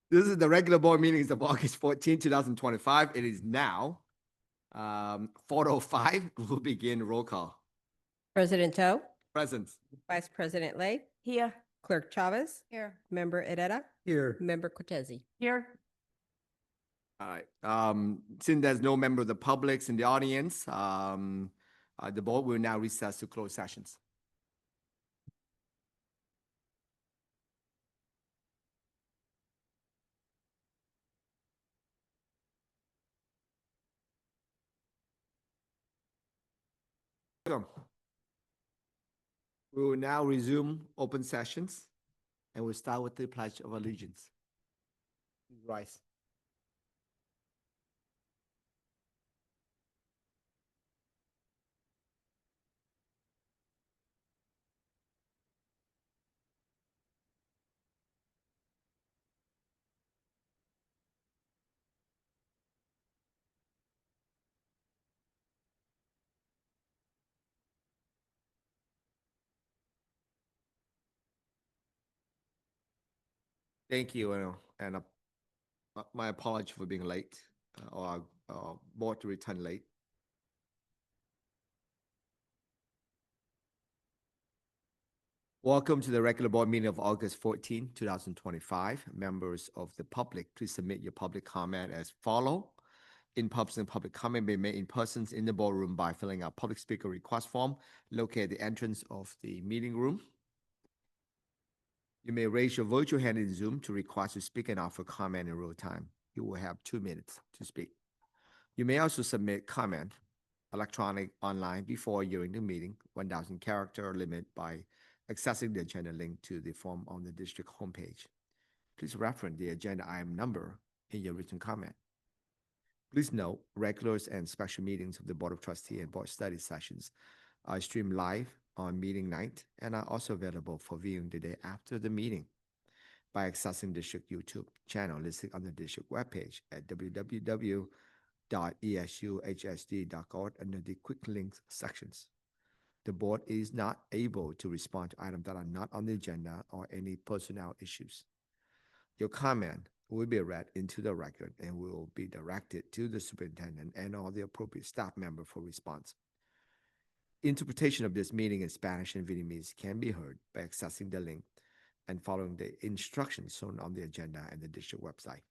This is the regular board meetings of August 14, 2025. It is now 4:05. We'll begin roll call. President Toe, Present. Vice President Lay, Here. Clerk Chavez, Here. Member Herrera, Here. Member Cortese. Here. All right. Since there's no member of the public in the audience, the board will now recess to close sessions. We will now resume open sessions, and we'll start with the Pledge of Allegiance. Please rise. Thank you, and my apology for being late, or board to return late. Welcome to the regular board meeting of August 14, 2025. Members of the public, please submit your public comment as follow. In-person public comment may be made in persons in the boardroom by filling out public speaker request form located at the entrance of the meeting room. You may raise your virtual hand in Zoom to request to speak and offer comment in real time. You will have 2 minutes to speak. You may also submit comment electronic online before or during the meeting, 1,000 character limit by accessing the agenda link to the form on the district homepage. Please reference the agenda item number in your written comment. Please note, regulars and special meetings of the Board of Trustees and Board study sessions are streamed live on meeting night and are also available for viewing the day after the meeting by accessing district YouTube channel listed on the district webpage at www.esuhsd.org under the quick links sections. The board is not able to respond to items that are not on the agenda or any personnel issues. Your comment will be read into the record and will be directed to the superintendent and all the appropriate staff member for response. Interpretation of this meeting in Spanish and Vietnamese can be heard by accessing the link and following the instructions shown on the agenda and the district website.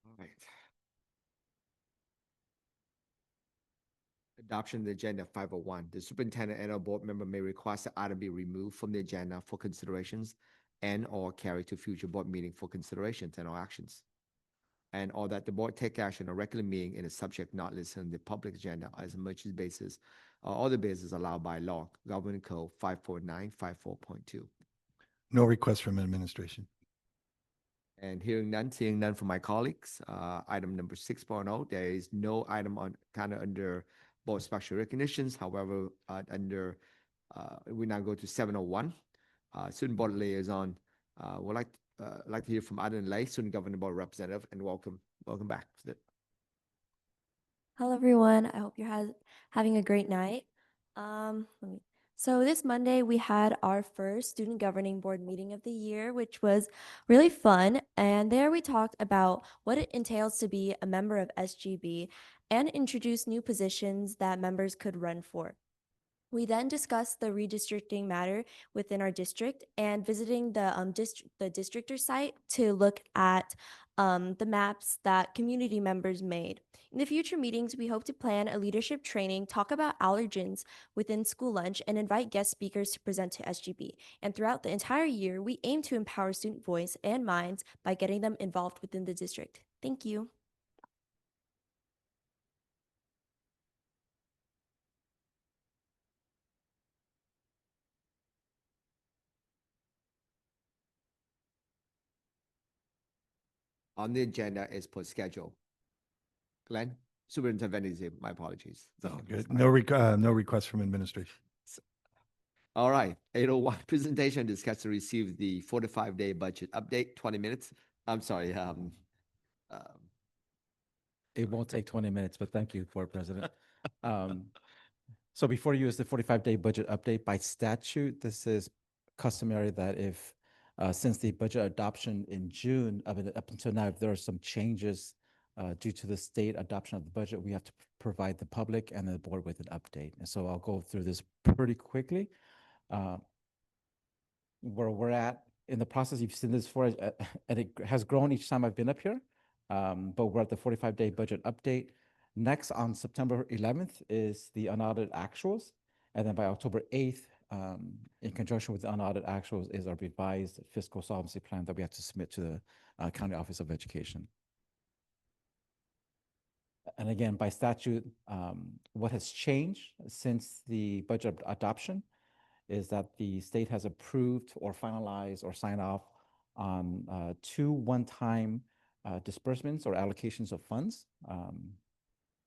All right. Adoption of the agenda 501. The superintendent and a board member may request the item be removed from the agenda for considerations and or carried to future board meeting for considerations and or actions. And or that the board take action on a regular meeting in a subject not listed on the public agenda as much as basis or other basis allowed by law, Government Code 54954.2. No request from administration. And hearing none, seeing none from my colleagues, item number 6.0, there is no item on kind of under board special recognitions. However, we now go to 701. Student board liaison would like to hear from Aden Lay, student governing board representative, and welcome back. Hello, everyone. I hope you're having a great night. So this Monday, we had our first student governing board meeting of the year, which was really fun. And there we talked about what it entails to be a member of SGB and introduced new positions that members could run for. We then discussed the redistricting matter within our district and visiting the districtor site to look at the maps that community members made. In the future meetings, we hope to plan a leadership training, talk about allergens within school lunch, and invite guest speakers to present to SGB. And throughout the entire year, we aim to empower student voice and minds by getting them involved within the district. Thank you. On the agenda is per schedule. Glenn, superintendent, my apologies. Oh, good. No request from administration. All right, 801 presentation discussed to receive the 45-day budget update, 20 minutes. I'm sorry. It won't take 20 minutes, but thank you, Board President. So before you is the 45-day budget update. By statute, this is customary that if, since the budget adoption in June, up until now, if there are some changes due to the state adoption of the budget, we have to provide the public and the board with an update. And so I'll go through this pretty quickly. Where we're at in the process, you've seen this for, and it has grown each time I've been up here. But we're at the 45-day budget update. Next, on September 11th, is the unaudited actuals. And then by October 8th, in conjunction with the unaudited actuals, is our revised fiscal solvency plan that we have to submit to the County Office of Education. And again, by statute, what has changed since the budget adoption is that the state has approved or finalized or signed off on 2 one-time disbursements or allocations of funds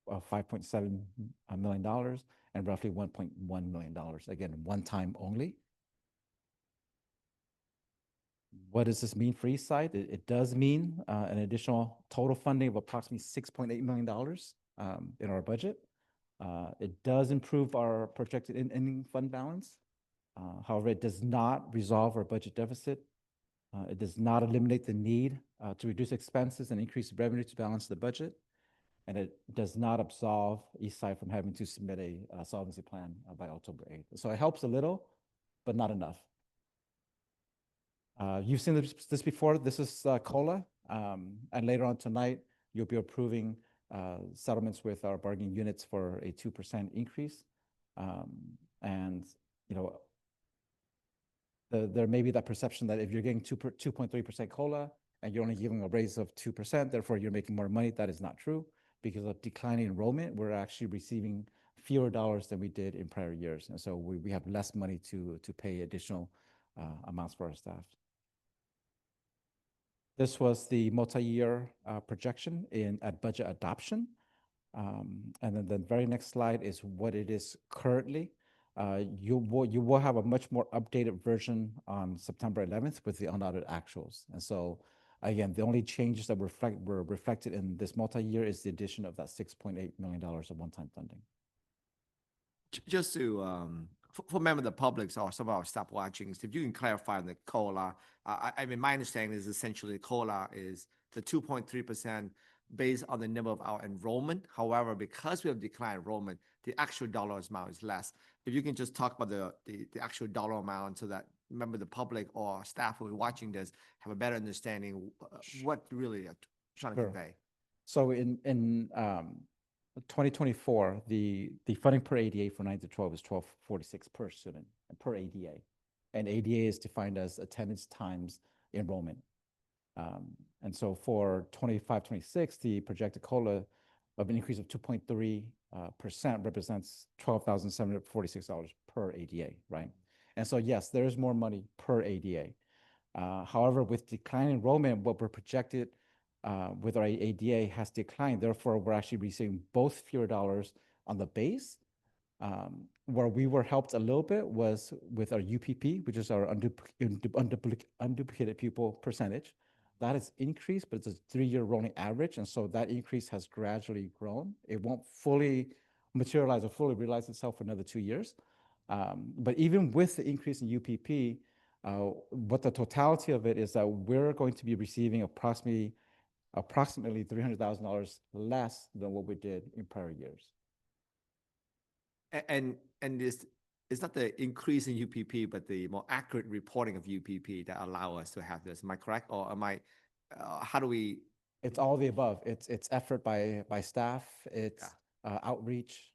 of $5.7 million and roughly $1.1 million. Again, one time only. What does this mean for Eastside? It does mean an additional total funding of approximately $6.8 million in our budget. It does improve our projected ending fund balance. However, it does not resolve our budget deficit. It does not eliminate the need to reduce expenses and increase revenue to balance the budget. And it does not absolve Eastside from having to submit a solvency plan by October 8th. So it helps a little, but not enough. You've seen this before. This is COLA. And later on tonight, you'll be approving settlements with our bargaining units for a 2% increase. And, you know, there may be that perception that if you're getting 2.3% COLA and you're only giving a raise of 2%, therefore you're making more money. That is not true. Because of declining enrollment, we're actually receiving fewer dollars than we did in prior years. And so we have less money to pay additional amounts for our staff. This was the multi-year projection at budget adoption. And then the very next slide is what it is currently. You will have a much more updated version on September 11th with the unaudited actuals. And so again, the only changes that were reflected in this multi-year is the addition of that $6.8 million of one-time funding. Just to, for members of the public or some of our staff watching, if you can clarify on the COLA, I mean, my understanding is essentially COLA is the 2.3% based on the number of our enrollment. However, because we have declined enrollment, the actual dollar amount is less. If you can just talk about the actual dollar amount so that member of the public or staff who are watching this have a better understanding what really you're trying to convey. So in 2024, the funding per ADA for 9 to 12 is $12.46 per student per ADA. And ADA is defined as attendance times enrollment. And so for 25-26, the projected COLA of an increase of 2.3% represents $12,746 per ADA, right? And so yes, there is more money per ADA. However, with declining enrollment, what we're projected with our ADA has declined. Therefore, we're actually receiving both fewer dollars on the base. Where we were helped a little bit was with our UPP, which is our unduplicated pupil percentage. That has increased, but it's a 3-year rolling average. And so that increase has gradually grown. It won't fully materialize or fully realize itself for another 2 years. But even with the increase in UPP, what the totality of it is that we're going to be receiving approximately $300,000 less than what we did in prior years. And it's not the increase in UPP, but the more accurate reporting of UPP that allow us to have this. Am I correct? Or am I, how do we? It's all the above. It's effort by staff. It's outreach,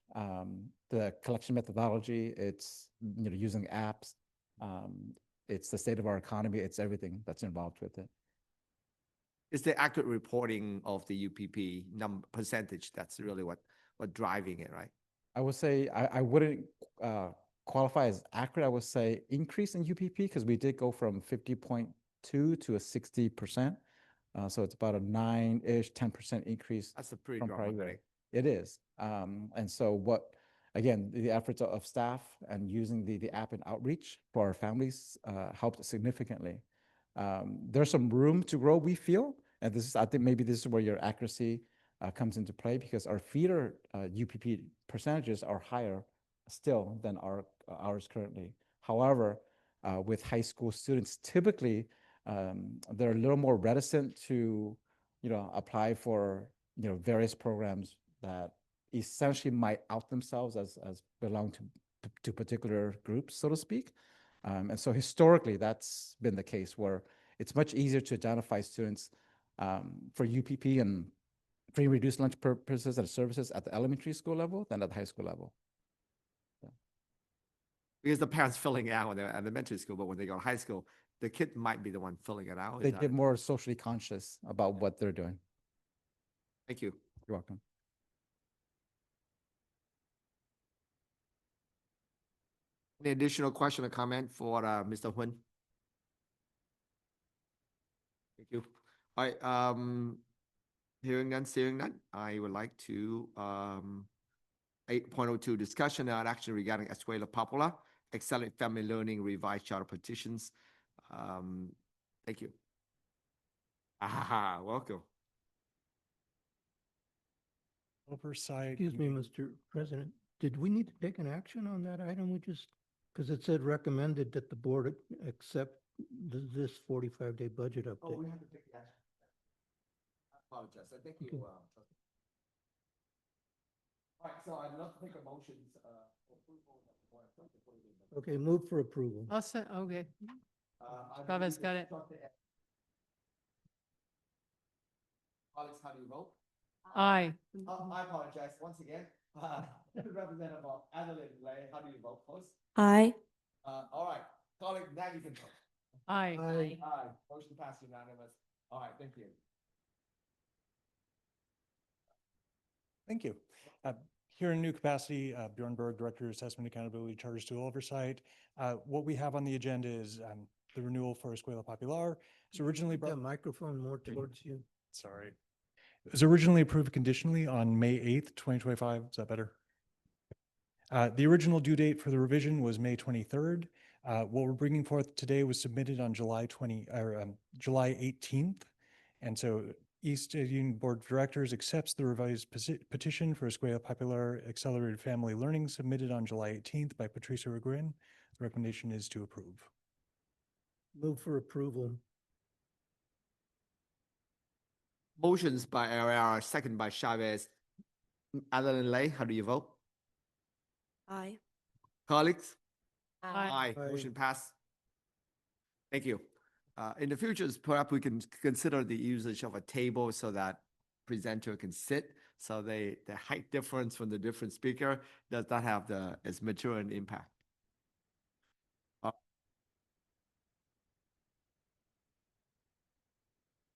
the collection methodology. It's using apps. It's the state of our economy. It's everything that's involved with it. It's the accurate reporting of the UPP percentage. That's really what driving it, right? I would say I wouldn't qualify as accurate. I would say increase in UPP because we did go from 50.2 to a 60%. So it's about a 9-ish, 10% increase. That's a pretty from prior dramatic. year. It is. And so again, the efforts of staff and using the app and outreach for our families helped significantly. There's some room to grow, we feel. And I think maybe this is where your accuracy comes into play because our feeder UPP percentages are higher still than ours currently. However, with high school students, typically they're a little more reticent to, apply for, various programs that essentially might out themselves as belong to particular groups, so to speak. And so historically, that's been the case where it's much easier to identify students for UPP and free and reduced lunch purposes and services at the elementary school level than at the high school level. Because the parents filling it out when they're at elementary school, but when they go to high school, the kid might be the one filling it out. They Is that- get more socially conscious about what they're doing. Thank you. You're welcome. Any additional question or comment for Mr. Huyn? Thank you. All right, hearing none, seeing none, I would like to 8.02 discussion and action regarding Escuela Popular, Accelerate Family Learning Revised Charter Petitions. Thank you. Welcome. Oversight. Excuse me, Mr. President, did we need to take an action on that item? We just, because it said recommended that the board accept this 45-day budget update. Oh, have to take the action. I apologize. I think Okay. All right, so I'd love to take a motion for approval. Okay, move for approval. I'll say, okay, Travis got it. Alex, how do you vote? Aye. I apologize once again. Representative Adelaide Lay, how do you vote, please? Aye. All right, colleague, now you can vote. Aye. Aye. Aye, motion passed unanimous. All right, thank you. Thank you. Here in new capacity, Bjorn Berg, Director of Assessment Accountability Charter School Oversight. What we have on the agenda is the renewal for Escuela Popular. It's originally The microphone more towards you. sorry. It was originally approved conditionally on May 8th, 2025. Is that better? The original due date for the revision was May 23rd. What we're bringing forth today was submitted on July 18th. And so East Union Board of Directors accepts the revised petition for Escuela Popular Accelerated Family Learning submitted on July 18th by Patricia Regrin. The recommendation is to approve. Move for approval. Motions by RR, second by Chavez. Adelaide Lay, how do you vote? Aye. Colleagues? Aye. Aye. Motion pass. Thank you. In the future, perhaps we can consider the usage of a table so that presenter can sit. So the height difference from the different speaker does not have as mature an impact.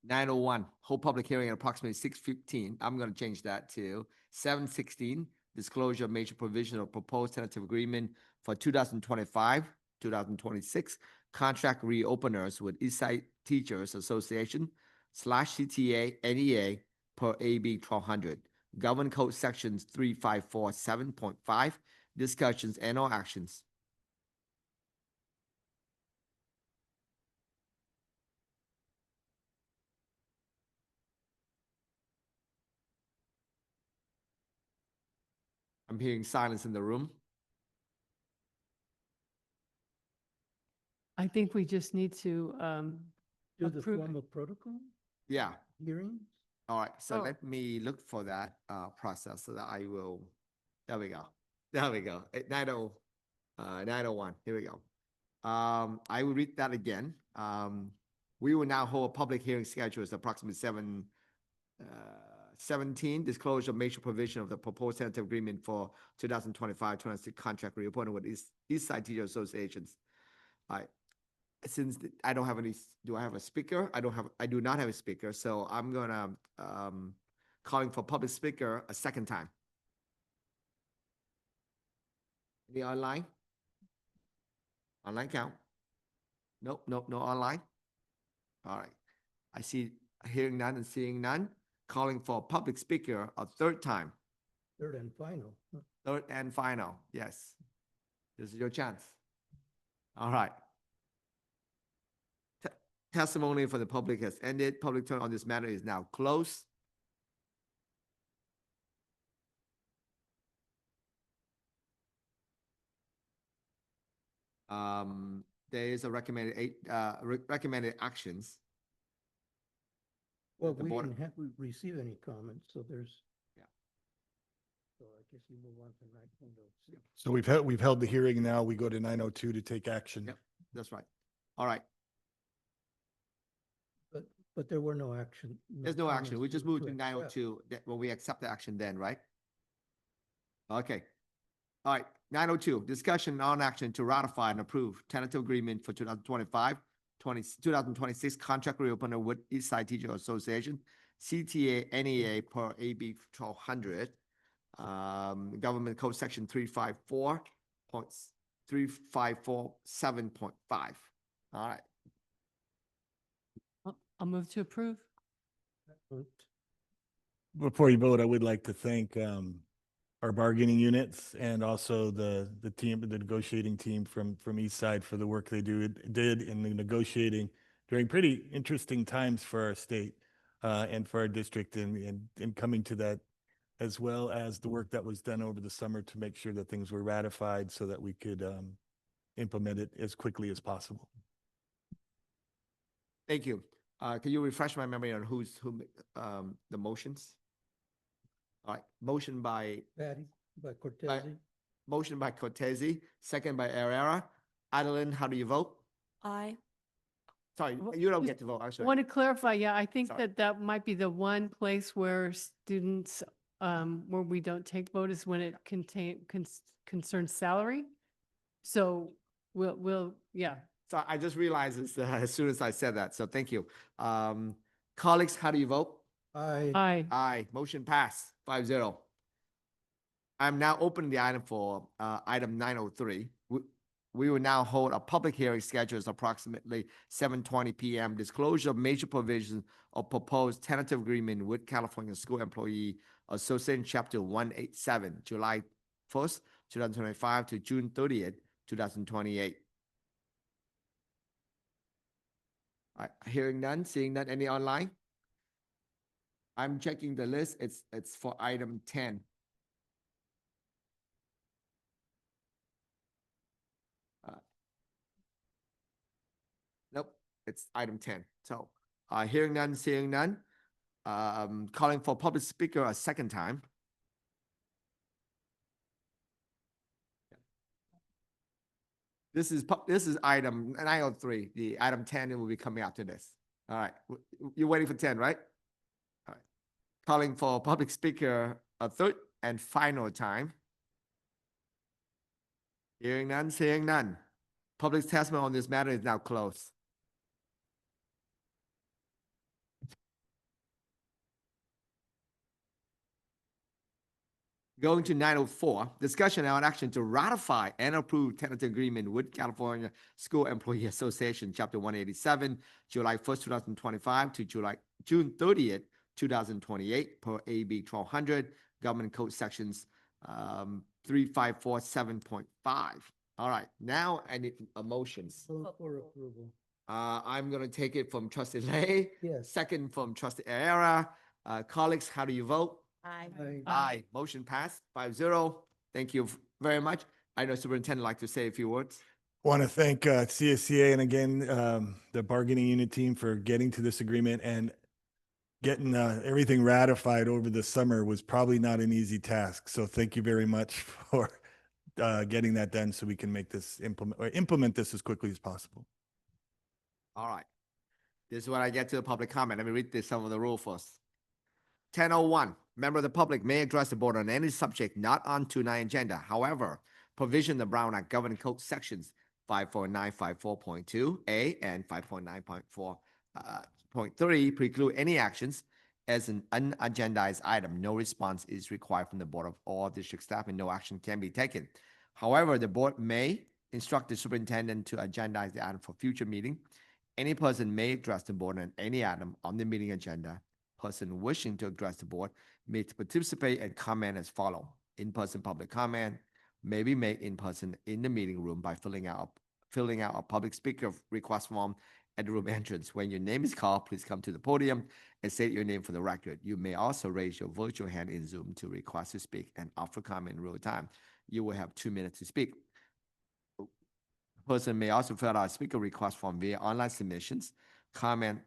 9:01, hold public hearing at approximately 6:15. I'm going to change that to 7:16. Disclosure of major provision of proposed tentative agreement for 2025, 2026 contract reopeners with Eastside Teachers Association /CTA NEA per AB 1200. Government Code Sections 3547.5. Discussions and or actions. I'm hearing silence in the room. I think we just need to Do the approve. formal protocol Yeah. hearings? All right, so Oh. let me look for that process so that I will, there we go. There we go. 9:01, here we go. I will read that again. We will now hold a public hearing scheduled as approximately 17, disclosure of major provision of the proposed tentative agreement for 2025-26 contract reappointment with Eastside Teacher Associations. Since I don't have any, do I have a speaker? I do not have a speaker, so I'm gonna calling for public speaker a second time. Any online? Online count? Nope, no online. All right. I see hearing none and seeing none. Calling for public speaker a third time. Third and final. Third and final. Yes. This is your chance. All right. Testimony for the public has ended. Public turn on this matter is now closed. There is a recommended actions. Well, the we board- didn't have, we receive any comments, so there's. Yeah. So I guess you move on to 9.06. So we've held the hearing. Now we go to 9:02 to take action. Yep. That's right. All right. But there were no action. There's no action. comments We just moved to accept. 9:02. Well, we accept the action then, right? Okay. All right, 9:02, discussion on action to ratify and approve tentative agreement for 2026 contract reopener with East Side Teacher Association, CTA NEA per AB 1200, Government Code Section 354.354.7.5. All right, I'll move to approve. Moved. Before you vote, I would like to thank our bargaining units and also the team, the negotiating team from East Side for the work they did in the negotiating during pretty interesting times for our state and for our district and coming to that, as well as the work that was done over the summer to make sure that things were ratified so that we could implement it as quickly as possible. thank you. Can you refresh my memory on who the motions? All right, motion by Patty, by Cortese. Cortese, second by Herrera. Adeline, how do you vote? Aye. Sorry, Well, you don't just get to vote. I'm I sorry. want to clarify, yeah, I think Sorry. that might be the one place where students, where we don't take vote is when it concerns salary. So yeah, So I just realized this as soon as I said that. So thank you. Colleagues, how do you vote? aye. Aye, motion passed 5-0. I'm now opening the item for item 903. We will now hold a public hearing scheduled as approximately 7:20 p.m. Disclosure of major provisions of proposed tentative agreement with California School Employee Association Chapter 187, July 1st, 2025 to June 30th, 2028. All right, hearing none, seeing none, any online? I'm checking the list. It's for item 10. Nope, it's item 10. So, hearing none, seeing none. Calling for public speaker a second time. This is item 903. The item 10 will be coming after this. All right, you're waiting for 10, right? All right. Calling for public speaker a third and final time. Hearing none, seeing none. Public testimony on this matter is now closed. Going to 904, discussion on action to ratify and approve tentative agreement with California School Employee Association, Chapter 187, July 1st, 2025 to June 30th, 2028 per AB 1200, Government Code Sections 3547.5. All right, now I need motions. For approval. I'm going to take it from Trustee Lay, Yes. second from Trustee Herrera. Colleagues, how do you vote? Aye. Aye. Motion passed 5-0. Thank you very much. I know Superintendent would like to say a few words. Want to thank CSCA and again, the bargaining unit team for getting to this agreement and getting everything ratified over the summer was probably not an easy task. So thank you very much for getting that done so we can make this implement this as quickly as possible. All right. This is when I get to the public comment. Let me read some of the rule first. 10:01, member of the public may address the board on any subject not on tonight's agenda. However, provision of the Brown Act Governing Code sections 54954.2A and 549.4.3 preclude any actions as an unagendized item. No response is required from the board of all district staff and no action can be taken. However, the board may instruct the superintendent to agendize the item for future meeting. Any person may address the board on any item on the meeting agenda. Person wishing to address the board may participate and comment as follow. In-person public comment may be made in person in the meeting room by filling out a public speaker request form at the room entrance. When your name is called, please come to the podium and state your name for the record. You may also raise your virtual hand in Zoom to request to speak and offer comment in real time. You will have 2 minutes to speak. Person may also fill out a speaker request form via online submissions. Comments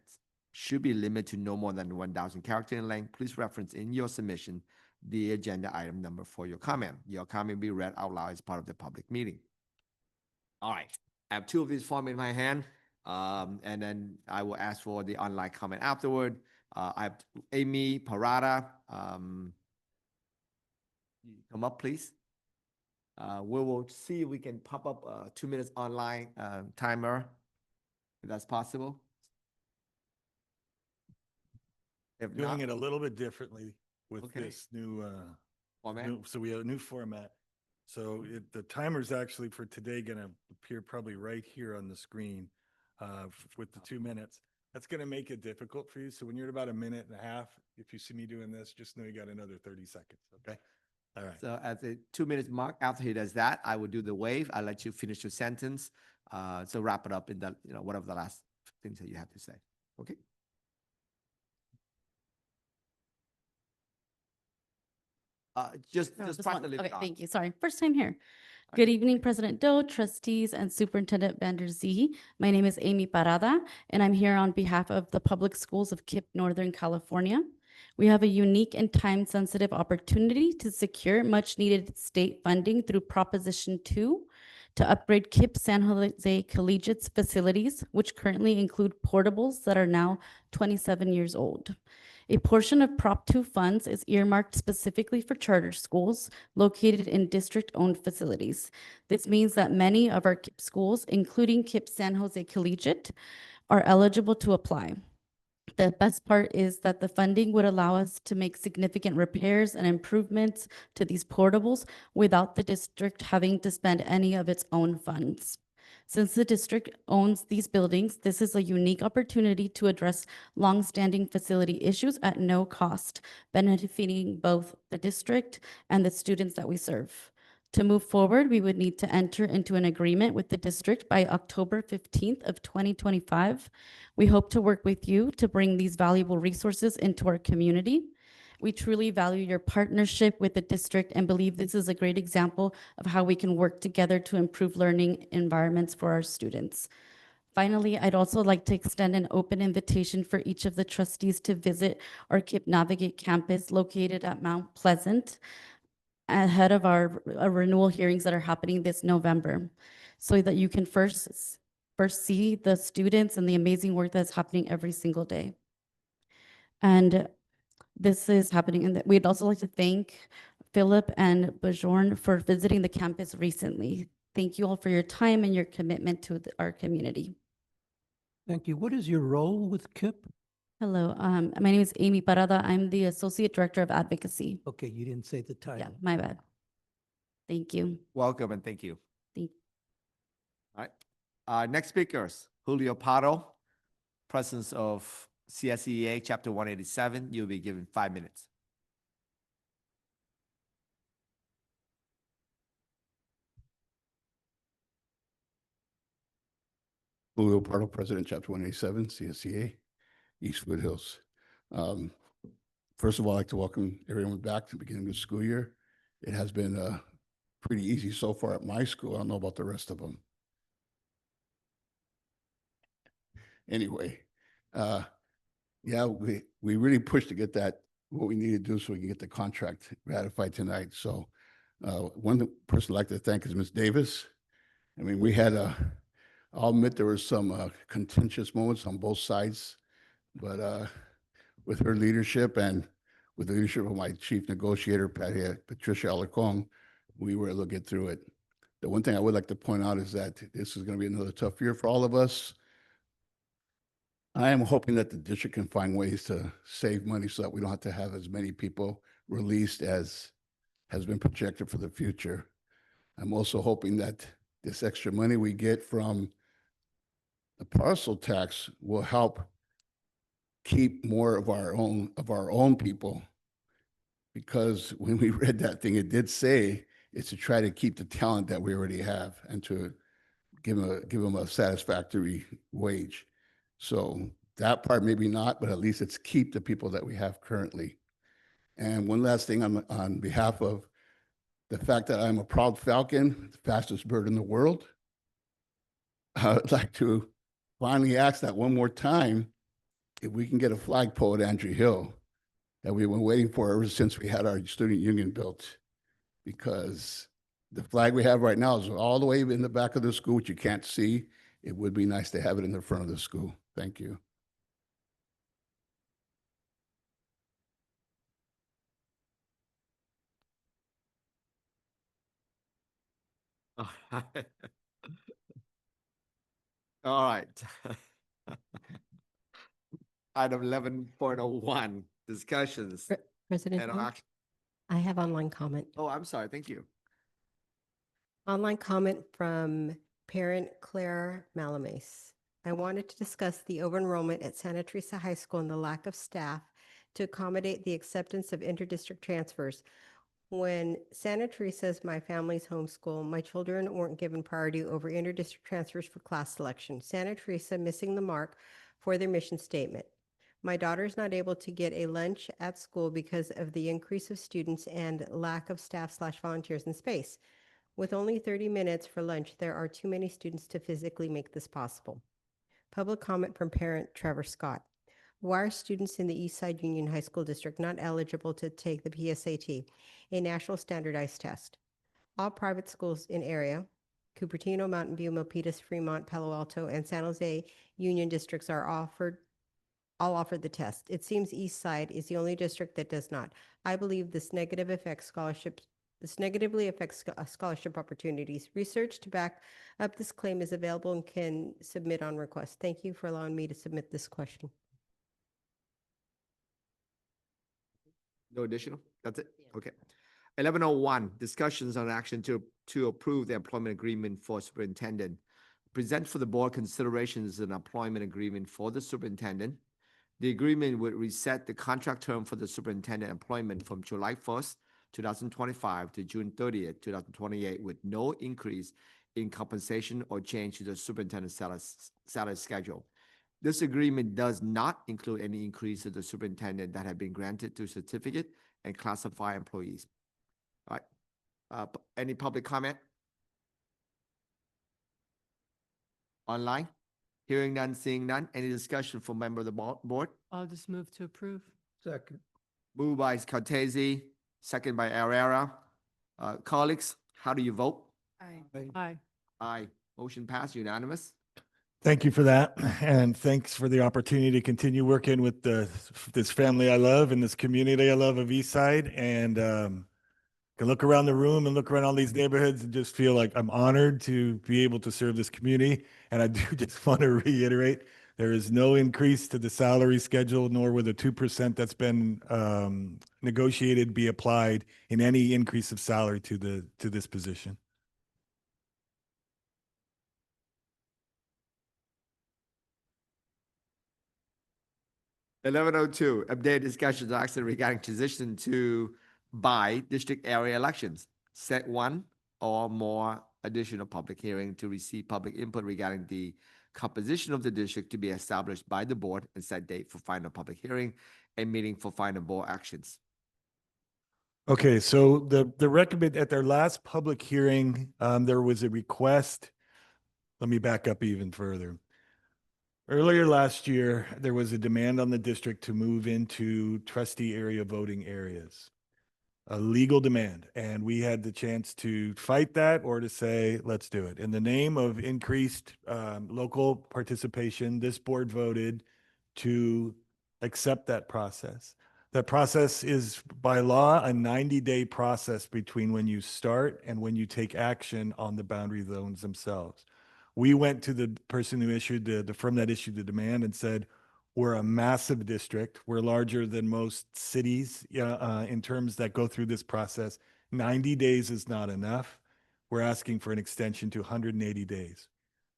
should be limited to no more than 1,000 character in length. Please reference in your submission the agenda item number for your comment. Your comment will be read out loud as part of the public meeting. All right, I have two of these forms in my hand, and then I will ask for the online comment afterward. I have Amy Parada. You come up, please. We will see if we can pop up a 2 minutes online timer, if that's possible. If Doing not, it a little bit differently with Okay. this new, format. so we have a new format. So the timer's actually for today gonna appear probably right here on the screen with the 2 minutes. That's gonna make it difficult for you. So when you're at about a minute and a half, if you see me doing this, just know you got another 30 seconds, okay? All right. So at the 2 minutes mark, after he does that, I will do the wave. I'll let you finish your sentence. So wrap it up in the, whatever the last things that you have to say. Okay? Just No, just try one. to leave Okay, it on. thank you. Sorry, first time here. Okay. Good evening, President Doe, trustees, and Superintendent Vander Zee. My name is Amy Parada, and I'm here on behalf of the Public Schools of KIPP Northern California. We have a unique and time-sensitive opportunity to secure much-needed state funding through Proposition 2 to upgrade KIPP San Jose Collegiate's facilities, which currently include portables that are now 27 years old. A portion of Prop 2 funds is earmarked specifically for charter schools located in district-owned facilities. This means that many of our KIPP schools, including KIPP San Jose Collegiate, are eligible to apply. The best part is that the funding would allow us to make significant repairs and improvements to these portables without the district having to spend any of its own funds. Since the district owns these buildings, this is a unique opportunity to address longstanding facility issues at no cost, benefiting both the district and the students that we serve. To move forward, we would need to enter into an agreement with the district by October 15th of 2025. We hope to work with you to bring these valuable resources into our community. We truly value your partnership with the district and believe this is a great example of how we can work together to improve learning environments for our students. Finally, I'd also like to extend an open invitation for each of the trustees to visit our KIPP Navigate campus located at Mount Pleasant ahead of our renewal hearings that are happening this November, so that you can first see the students and the amazing work that's happening every single day. And this is happening, and we'd also like to thank Philip and Bajorn for visiting the campus recently. Thank you all for your time and your commitment to our community. Thank you. What is your role with KIPP? Hello, my name is Amy Parada. I'm the Associate Director of Advocacy. Okay, you didn't say the Yeah, title. my bad. Thank you. Welcome and thank you. Thank- All right. Next speakers, Julio Pardo, President of CSEA Chapter 187. You'll be given 5 minutes. Julio Pardo, President, Chapter 187, CSCA, Eastwood Hills. First of all, I'd like to welcome everyone back to the beginning of the school year. It has been pretty easy so far at my school. I don't know about the rest of them. Anyway, yeah, we really pushed to get that, what we need to do so we can get the contract ratified tonight. So one person I'd like to thank is Ms. Davis. I mean, we had I'll admit there were some contentious moments on both sides, but with her leadership and with the leadership of my chief negotiator, Patricia Alarcon, we were able to get through it. The one thing I would like to point out is that this is going to be another tough year for all of us. I am hoping that the district can find ways to save money so that we don't have to have as many people released as has been projected for the future. I'm also hoping that this extra money we get from the parcel tax will help keep more of our own people. Because when we read that thing, it did say it's to try to keep the talent that we already have and to give them a satisfactory wage. So that part maybe not, but at least it's keep the people that we have currently. And one last thing on behalf of the fact that I'm a proud Falcon, the fastest bird in the world. I'd like to finally ask that one more time, if we can get a flagpole at Andrew Hill that we've been waiting for ever since we had our student union built. Because the flag we have right now is all the way in the back of the school, which you can't see. It would be nice to have it in the front of the school. Thank you. All right. Item 11.01, discussions President and Wu, action. I have online comment. Oh, I'm sorry. Thank you. Online comment from parent Claire Malames. I wanted to discuss the over-enrollment at Santa Teresa High School and the lack of staff to accommodate the acceptance of interdistrict transfers. When Santa Teresa is my family's homeschool, my children weren't given priority over interdistrict transfers for class selection. Santa Teresa missing the mark for their mission statement. My daughter is not able to get a lunch at school because of the increase of students and lack of staff/volunteers in space. With only 30 minutes for lunch, there are too many students to physically make this possible. Public comment from parent Trevor Scott. Why are students in the Eastside Union High School District not eligible to take the PSAT, a national standardized test? All private schools in area, Cupertino, Mountain View, Milpitas, Fremont, Palo Alto, and San Jose Union districts all offer the test. It seems Eastside is the only district that does not. I believe this negatively affects scholarship opportunities. Research to back up this claim is available and can submit on request. Thank you for allowing me to submit this question. No additional? That's it? Okay. 11.01, discussions on action to approve the employment agreement for superintendent. Present for the board considerations an employment agreement for the superintendent. The agreement would reset the contract term for the superintendent employment from July 1st, 2025 to June 30th, 2028, with no increase in compensation or change to the superintendent's salary schedule. This agreement does not include any increase to the superintendent that have been granted to certificate and classified employees. All right. Any public comment? Online? Hearing none, seeing none. Any discussion from member of the board? I'll just move to approve. Second. Moved by Cortese, second by Herrera. Colleagues, how do you vote? Aye. Aye. Motion passed, unanimous. Thank you for that. And thanks for the opportunity to continue working with this family I love and this community I love of Eastside. And can look around the room and look around all these neighborhoods and just feel like I'm honored to be able to serve this community. And I do just want to reiterate, there is no increase to the salary schedule, nor will the 2% that's been negotiated be applied in any increase of salary to this position. (1102) Update discussions action regarding transition to by district area elections. Set one or more additional public hearing to receive public input regarding the composition of the district to be established by the board and set date for final public hearing and meeting for final board actions. Okay, so the recommend at their last public hearing, there was a request. Let me back up even further. Earlier last year, there was a demand on the district to move into trustee area voting areas, a legal demand. And we had the chance to fight that or to say, let's do it. In the name of increased local participation, this board voted to accept that process. That process is by law a 90-day process between when you start and when you take action on the boundary zones themselves. We went to the person who issued the firm that issued the demand and said, we're a massive district. We're larger than most cities in terms that go through this process. 90 days is not enough. We're asking for an extension to 180 days.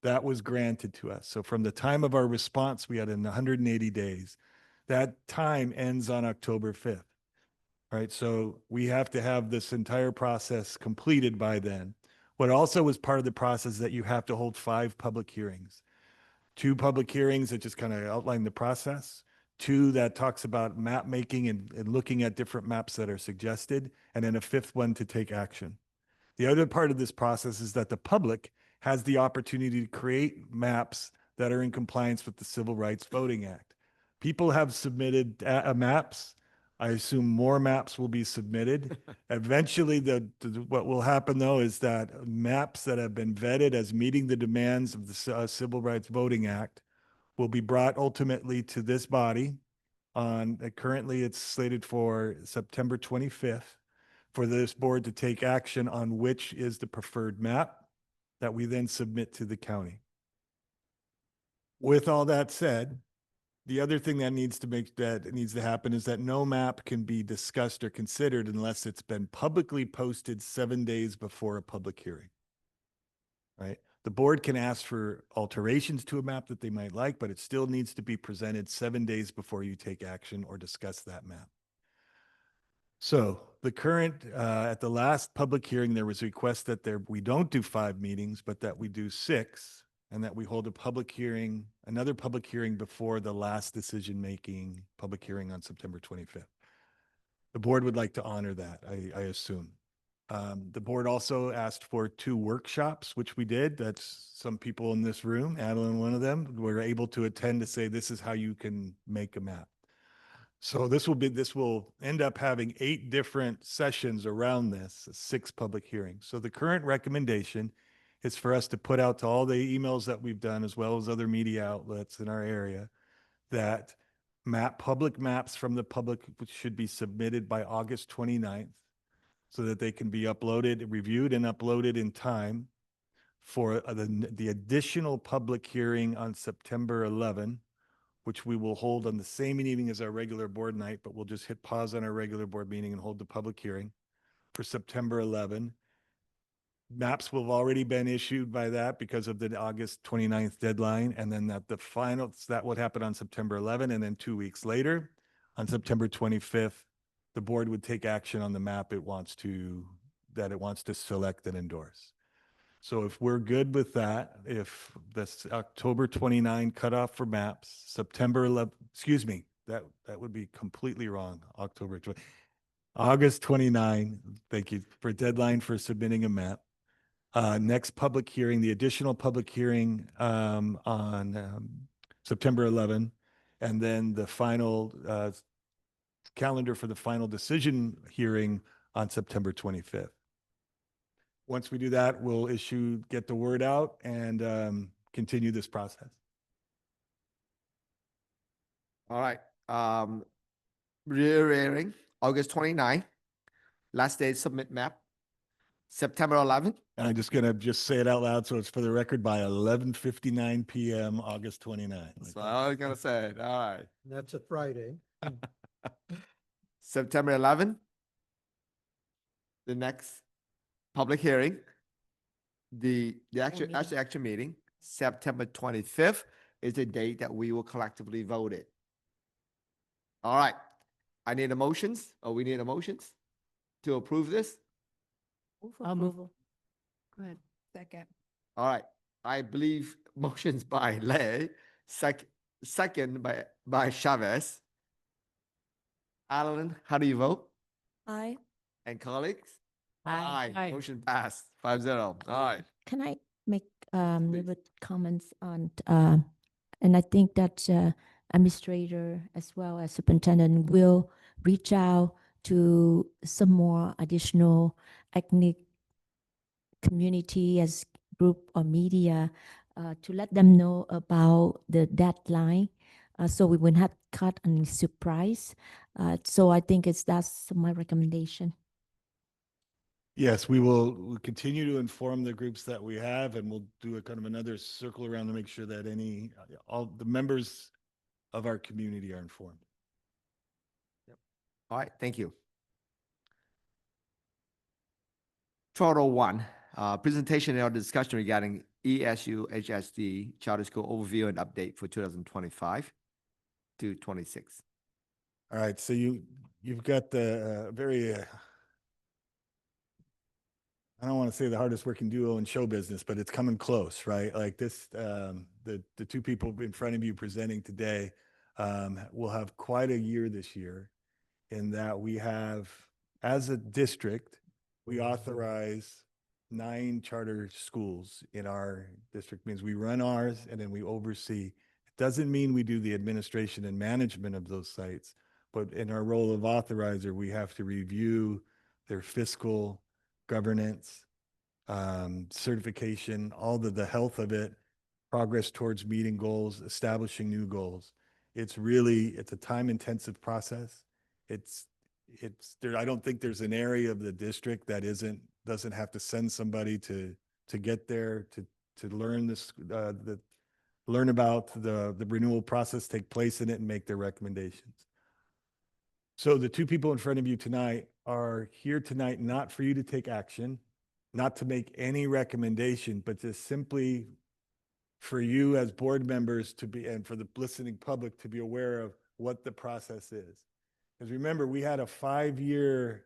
That was granted to us. So from the time of our response, we had 180 days. That time ends on October 5th, right? So we have to have this entire process completed by then. What also was part of the process is that you have to hold 5 public hearings. 2 public hearings that just kind of outline the process, 2 that talks about map making and looking at different maps that are suggested, and then a 5th one to take action. The other part of this process is that the public has the opportunity to create maps that are in compliance with the Civil Rights Voting Act. People have submitted maps. I assume more maps will be submitted. Eventually, what will happen though is that maps that have been vetted as meeting the demands of the Civil Rights Voting Act will be brought ultimately to this body on, currently it's slated for September 25th for this board to take action on which is the preferred map that we then submit to the county. With all that said, the other thing that needs to happen is that no map can be discussed or considered unless it's been publicly posted 7 days before a public hearing. Right? The board can ask for alterations to a map that they might like, but it still needs to be presented 7 days before you take action or discuss that map. So the current, at the last public hearing, there was a request that we don't do 5 meetings, but that we do 6, and that we hold a public hearing, another public hearing before the last decision-making public hearing on September 25th. The board would like to honor that, I assume. The board also asked for 2 workshops, which we did. That's some people in this room, Adeline, one of them, were able to attend to say, this is how you can make a map. So this will end up having 8 different sessions around this, 6 public hearings. So the current recommendation is for us to put out to all the emails that we've done, as well as other media outlets in our area, that public maps from the public should be submitted by August 29th so that they can be uploaded, reviewed and uploaded in time for the additional public hearing on September 11, which we will hold on the same evening as our regular board night, but we'll just hit pause on our regular board meeting and hold the public hearing for September 11. Maps will have already been issued by that because of the August 29th deadline. And then that would happen on September 11. And then 2 weeks later, on September 25th, the board would take action on the map it wants to select and endorse. So if we're good with that, if this October 29 cutoff for maps, September 11, excuse me, that would be completely wrong. August 29, thank you, for deadline for submitting a map. Next public hearing, the additional public hearing on September 11, and then the final calendar for the final decision hearing on September 25th. Once we do that, we'll get the word out and continue this process. All right. Reiterating, August 29, last day to submit map. September 11th. And I'm just gonna say it out loud so it's for the record, by 11:59 p.m. August 29. That's what I was gonna say. All right. That's a Friday. September 11th, the next public hearing. The actual meeting, September 25th, is the date that we will collectively vote it. All right. I need emotions, or we need emotions to approve this. I'll move. Go ahead. Second. All right. I believe motions by Lei, second by Chavez. Adeline, how do you vote? Aye. And colleagues? Aye. Aye. Motion passed, 5-0. All right. Can I make Please. little bit comments on, and I think that administrator as well as superintendent will reach out to some more additional ethnic community as group or media to let them know about the deadline, so we will not cut any surprise. So I think that's my recommendation. Yes, we'll continue to inform the groups that we have, and we'll do a kind of another circle around to make sure that all the members of our community are informed. All right, thank you. 1201, presentation and discussion regarding ESUHSD Charter School Overview and Update for 2025 to 26. All right, so you've got the very, I don't want to say the hardest working duo in show business, but it's coming close, right? Like this, the 2 people in front of you presenting today will have quite a year this year, in that we have, as a district, we authorize 9 charter schools in our district. Means we run ours and then we oversee. It doesn't mean we do the administration and management of those sites, but in our role of authorizer, we have to review their fiscal governance, certification, all the health of it, progress towards meeting goals, establishing new goals. It's a time-intensive process. I don't think there's an area of the district that doesn't have to send somebody to get there, to learn learn about the renewal process, take place in it, and make their recommendations. So the 2 people in front of you tonight are here tonight, not for you to take action, not to make any recommendation, but just simply for you as board members to be, and for the listening public to be aware of what the process is. Because remember, we had a 5-year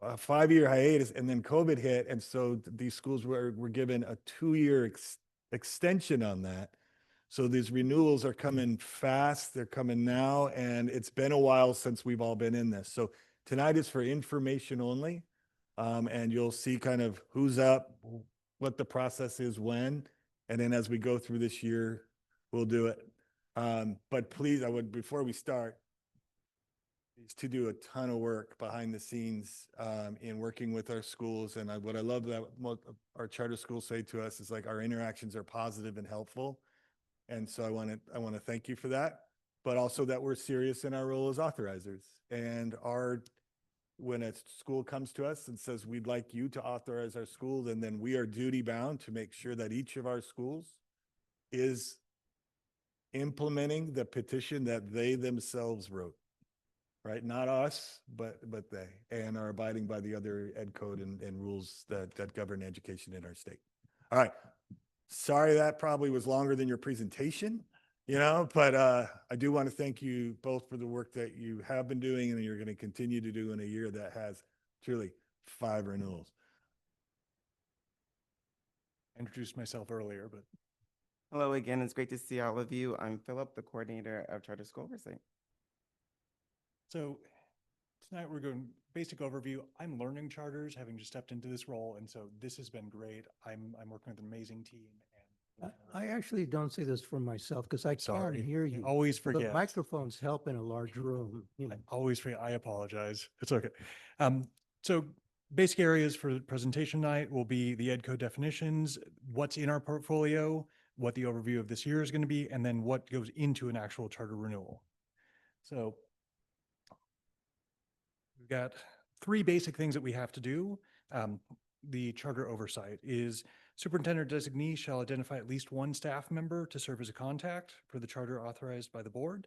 hiatus, and then COVID hit, and so these schools were given a 2-year extension on that. So these renewals are coming fast, they're coming now, and it's been a while since we've all been in this. So tonight is for information only, and you'll see kind of who's up, what the process is when, and then as we go through this year, we'll do it. But please, before we start, is to do a ton of work behind the scenes in working with our schools. And what I love that our charter schools say to us is like our interactions are positive and helpful. And so I want to thank you for that, but also that we're serious in our role as authorizers. And when a school comes to us and says, we'd like you to authorize our school, and then we are duty bound to make sure that each of our schools is implementing the petition that they themselves wrote, right? Not us, but they, and are abiding by the other ed code and rules that govern education in our state. All right. Sorry, that probably was longer than your presentation, but I do want to thank you both for the work that you have been doing and you're going to continue to do in a year that has truly 5 renewals. I introduced myself earlier, but Hello again. It's great to see all of you. I'm Philip, the coordinator of Charter School Oversight. so tonight we're going basic overview. I'm learning charters, having just stepped into this role, and so this has been great. I'm working with an amazing team. And I actually don't say this for myself because I Sorry. can't hear you. Always The forget. microphones help in a large room. I always forget. I apologize. It's okay. So basic areas for the presentation night will be the ed code definitions, what's in our portfolio, what the overview of this year is going to be, and then what goes into an actual charter renewal. So we've got 3 basic things that we have to do. The charter oversight is superintendent designee shall identify at least 1 staff member to serve as a contact for the charter authorized by the board.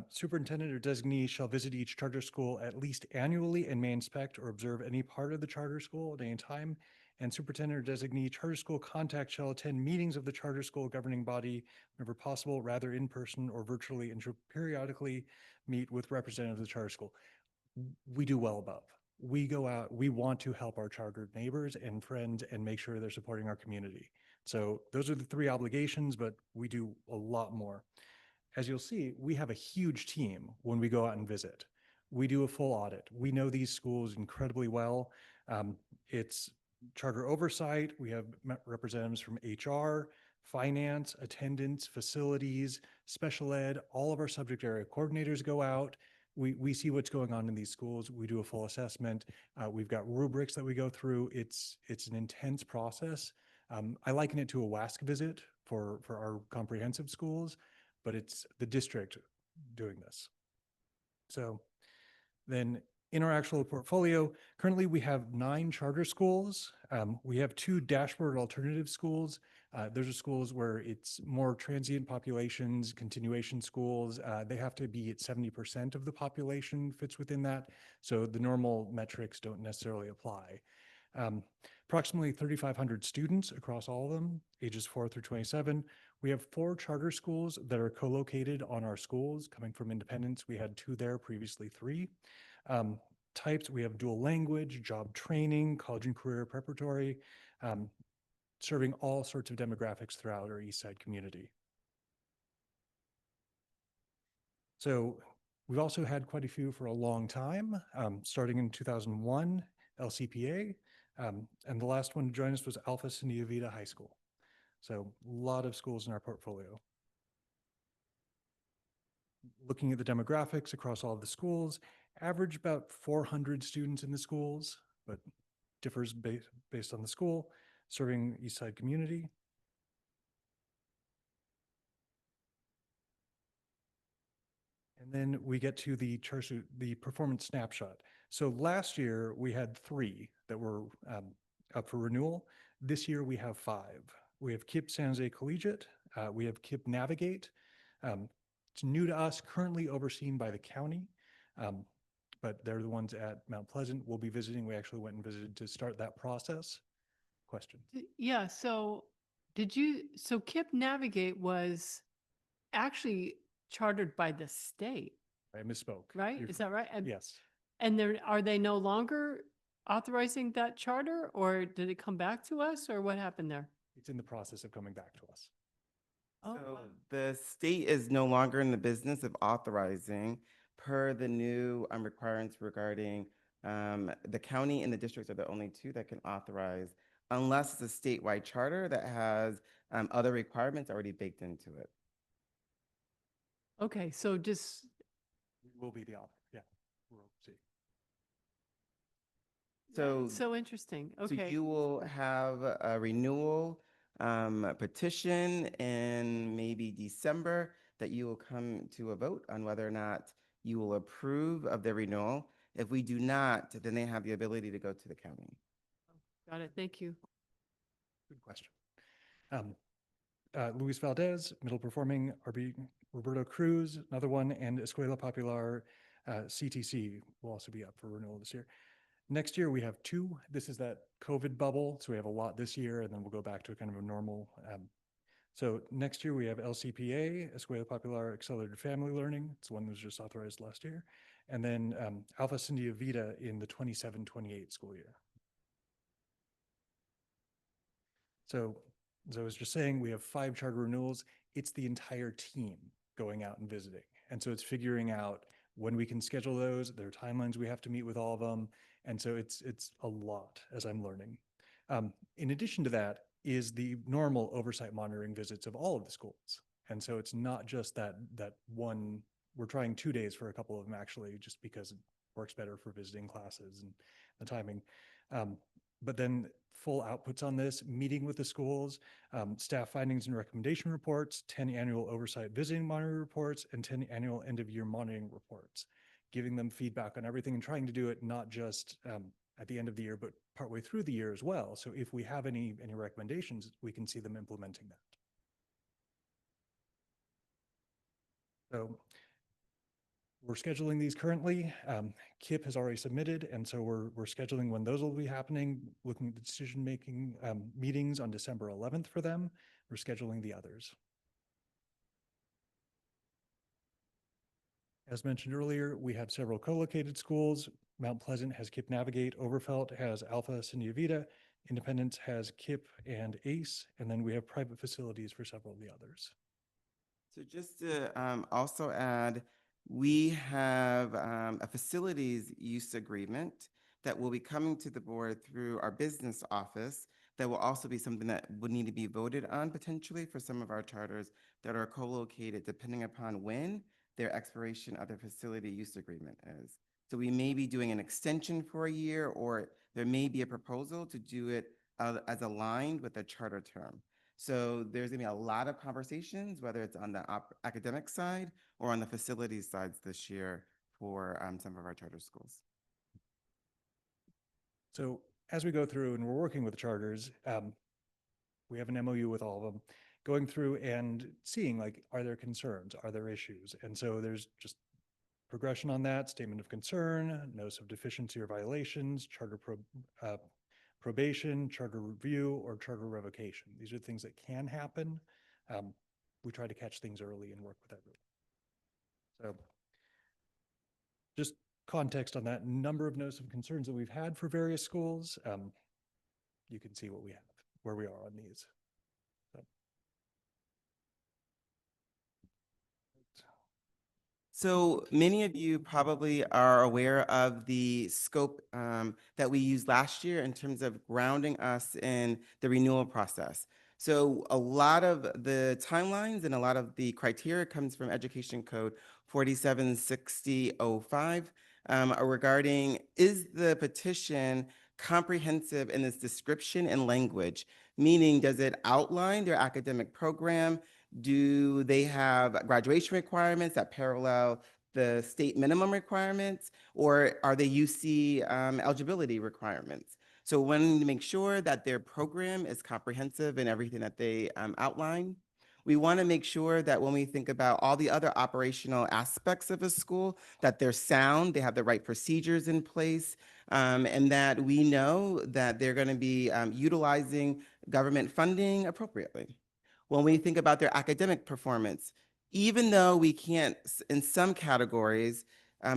Superintendent or designee shall visit each charter school at least annually and may inspect or observe any part of the charter school at any time. And superintendent or designee charter school contact shall attend meetings of the charter school governing body whenever possible, rather in person or virtually, and shall periodically meet with representatives of the charter school. We do well above. We go out, we want to help our chartered neighbors and friends and make sure they're supporting our community. So those are the 3 obligations, but we do a lot more. As you'll see, we have a huge team when we go out and visit. We do a full audit. We know these schools incredibly well. It's charter oversight. We have representatives from HR, finance, attendance, facilities, special ed. All of our subject area coordinators go out. We see what's going on in these schools. We do a full assessment. We've got rubrics that we go through. It's an intense process. I liken it to a WASC visit for our comprehensive schools, but it's the district doing this. So then in our actual portfolio, currently we have 9 charter schools. We have 2 dashboard alternative schools. Those are schools where it's more transient populations, continuation schools. They have to be at 70% of the population fits within that. So the normal metrics don't necessarily apply. Approximately 3,500 students across all of them, ages 4 through 27. We have 4 charter schools that are co-located on our schools coming from Independence. We had 2 there, previously 3. Types, we have dual language, job training, college and career preparatory, serving all sorts of demographics throughout our East Side community. So we've also had quite a few for a long time, starting in 2001, LCPA, And the last one to join us was Alpha Syndia Vita High School. So a lot of schools in our portfolio. Looking at the demographics across all of the schools, average about 400 students in the schools, but differs based on the school, serving East Side community. And then we get to the performance snapshot. So last year we had 3 that were up for renewal. This year we have 5. We have KIPP San Jose Collegiate. We have KIPP Navigate. It's new to us, currently overseen by the county, but they're the ones at Mount Pleasant. We'll be visiting. We actually went and visited to start that process. Question. Yeah, so so KIPP Navigate was actually chartered by the state, I misspoke. right? Is that right? Yes. And are they no longer authorizing that charter, or did it come back to us, or what happened there? It's in the process of coming back to us. Oh, So the state is no longer in the business of authorizing per the new requirements regarding the county and the districts are the only 2 that can authorize unless it's a statewide charter that has other requirements already baked into it. okay, so just, We will be the author. Yeah. We'll see. So, so interesting. so Okay. you will have a renewal petition in maybe December that you will come to a vote on whether or not you will approve of the renewal. If we do not, then they have the ability to go to the county. Got it. Thank you. Good question. Luis Valdez, middle performing, RB Roberto Cruz, another one, and Escuela Popular CTC will also be up for renewal this year. Next year, we have 2. This is that COVID bubble. So we have a lot this year, and then we'll go back to a kind of a normal. So next year, we have LCPA, Escuela Popular Accelerated Family Learning. It's the one that was just authorized last year. And then Alpha Syndia Vita in the 27-28 school year. So as I was just saying, we have 5 charter renewals. It's the entire team going out and visiting. And so it's figuring out when we can schedule those. There are timelines we have to meet with all of them. And so it's a lot, as I'm learning. In addition to that is the normal oversight monitoring visits of all of the schools. And so it's not just that one, we're trying 2 days for a couple of them actually, just because it works better for visiting classes and the timing. But then full outputs on this, meeting with the schools, staff findings and recommendation reports, 10 annual oversight visiting monitoring reports, and 10 annual end of year monitoring reports, giving them feedback on everything and trying to do it not just at the end of the year, but partway through the year as well. So if we have any recommendations, we can see them implementing that. So we're scheduling these currently. KIPP has already submitted, and so we're scheduling when those will be happening, looking at the decision-making meetings on December 11th for them. We're scheduling the others. As mentioned earlier, we have several co-located schools. Mount Pleasant has KIPP Navigate, Overfelt has Alpha Syndia Vita, Independence has KIPP and ACE, and then we have private facilities for several of the others. So just to also add, we have a facilities use agreement that will be coming to the board through our business office. That will also be something that would need to be voted on potentially for some of our charters that are co-located depending upon when their expiration of their facility use agreement is. So we may be doing an extension for a year, or there may be a proposal to do it as aligned with a charter term. So there's gonna be a lot of conversations, whether it's on the academic side or on the facilities sides this year for some of our charter schools. So as we go through and we're working with the charters, we have an MOU with all of them, going through and seeing like, are there concerns? Are there issues? And so there's just progression on that, statement of concern, notice of deficiency or violations, charter probation, charter review, or charter revocation. These are things that can happen. We try to catch things early and work with that group. So just context on that number of notice of concerns that we've had for various schools. You can see what we have, where we are on these. So. So many of you probably are aware of the scope that we used last year in terms of grounding us in the renewal process. So a lot of the timelines and a lot of the criteria comes from Education Code 476005 regarding, is the petition comprehensive in its description and language? Meaning, does it outline their academic program? Do they have graduation requirements that parallel the state minimum requirements, or are they UC eligibility requirements? So wanting to make sure that their program is comprehensive in everything that they outline. We want to make sure that when we think about all the other operational aspects of a school, that they're sound, they have the right procedures in place, and that we know that they're going to be utilizing government funding appropriately. When we think about their academic performance, even though we can't, in some categories,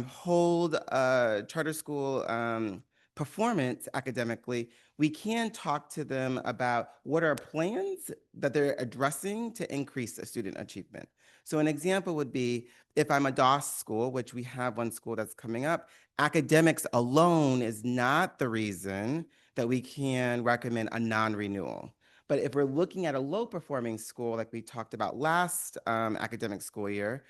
hold a charter school performance academically, we can talk to them about what are plans that they're addressing to increase the student achievement. So an example would be, if I'm a DOS school, which we have one school that's coming up, academics alone is not the reason that we can recommend a non-renewal. But if we're looking at a low-performing school, like we talked about last academic school year,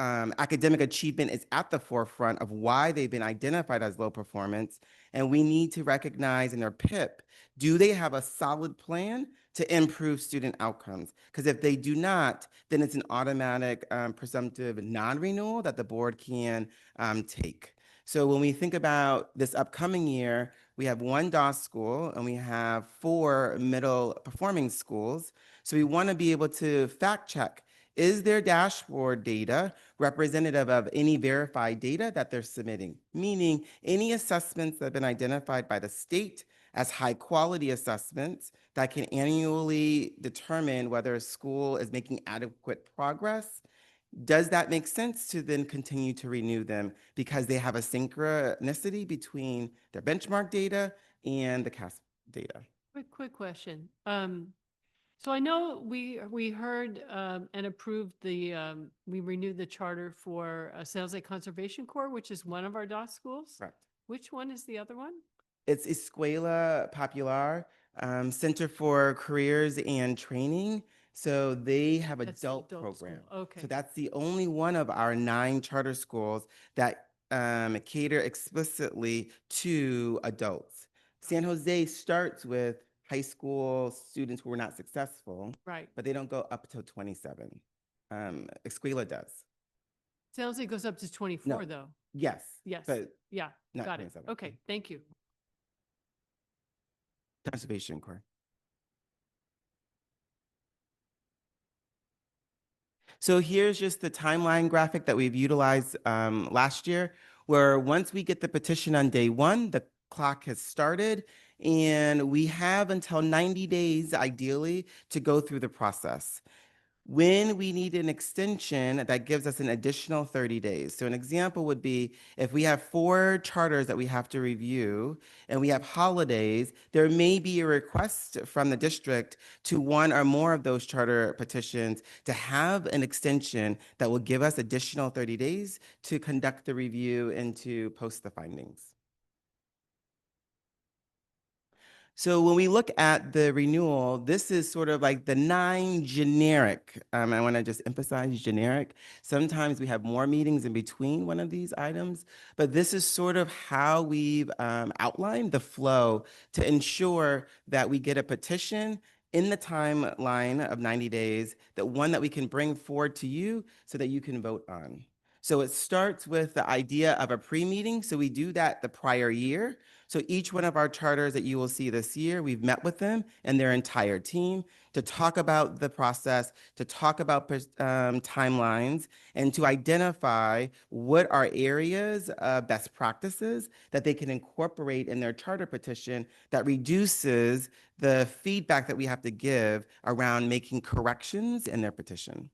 academic achievement is at the forefront of why they've been identified as low performance, and we need to recognize in their PIP, do they have a solid plan to improve student outcomes? Because if they do not, then it's an automatic presumptive non-renewal that the board can take. So when we think about this upcoming year, we have one DOS school and we have 4 middle performing schools. So we want to be able to fact check, is their dashboard data representative of any verified data that they're submitting? Meaning any assessments that have been identified by the state as high quality assessments that can annually determine whether a school is making adequate progress. Does that make sense to then continue to renew them because they have a synchronicity between their benchmark data and the CAS data? Quick question. So I know we heard and approved we renewed the charter for Sales Lake Conservation Corps, which is one of our DOS schools. Correct. Which one is the other one? It's Escuela Popular, Center for Careers and Training. So they have That's the adult adult school. program. Okay. So that's the only one of our 9 charter schools that cater explicitly to adults. San Jose starts with high school students who were not successful, Right. but they don't go up until 27. Escuela does. Sales Lake goes up to 24 No. though. Yes. Yes. But Yeah. not Got it. 27. Okay. Thank you. Conservation Corps. So here's just the timeline graphic that we've utilized last year, where once we get the petition on day 1, the clock has started, and we have until 90 days, ideally, to go through the process. When we need an extension, that gives us an additional 30 days. So an example would be if we have 4 charters that we have to review and we have holidays, there may be a request from the district to 1 or more of those charter petitions to have an extension that will give us additional 30 days to conduct the review and to post the findings. So when we look at the renewal, this is sort of like the 9 generic. I want to just emphasize generic. Sometimes we have more meetings in between one of these items, but this is sort of how we've outlined the flow to ensure that we get a petition in the timeline of 90 days, that one that we can bring forward to you so that you can vote on. So it starts with the idea of a pre-meeting. So we do that the prior year. So each one of our charters that you will see this year, we've met with them and their entire team to talk about the process, to talk about timelines, and to identify what are areas of best practices that they can incorporate in their charter petition that reduces the feedback that we have to give around making corrections in their petition.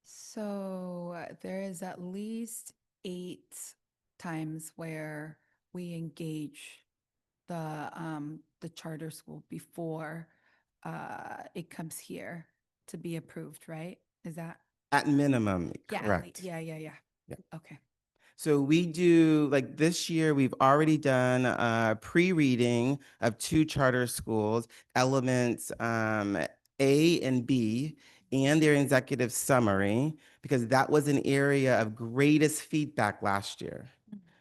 So there is at least 8 times where we engage the charter school before it comes here to be approved, right? Is that At minimum, Yeah, at lea- correct. Yeah, yeah. Yeah. Okay. So we do, like this year, we've already done a pre-reading of 2 charter schools, elements A and B, and their executive summary, because that was an area of greatest feedback last year.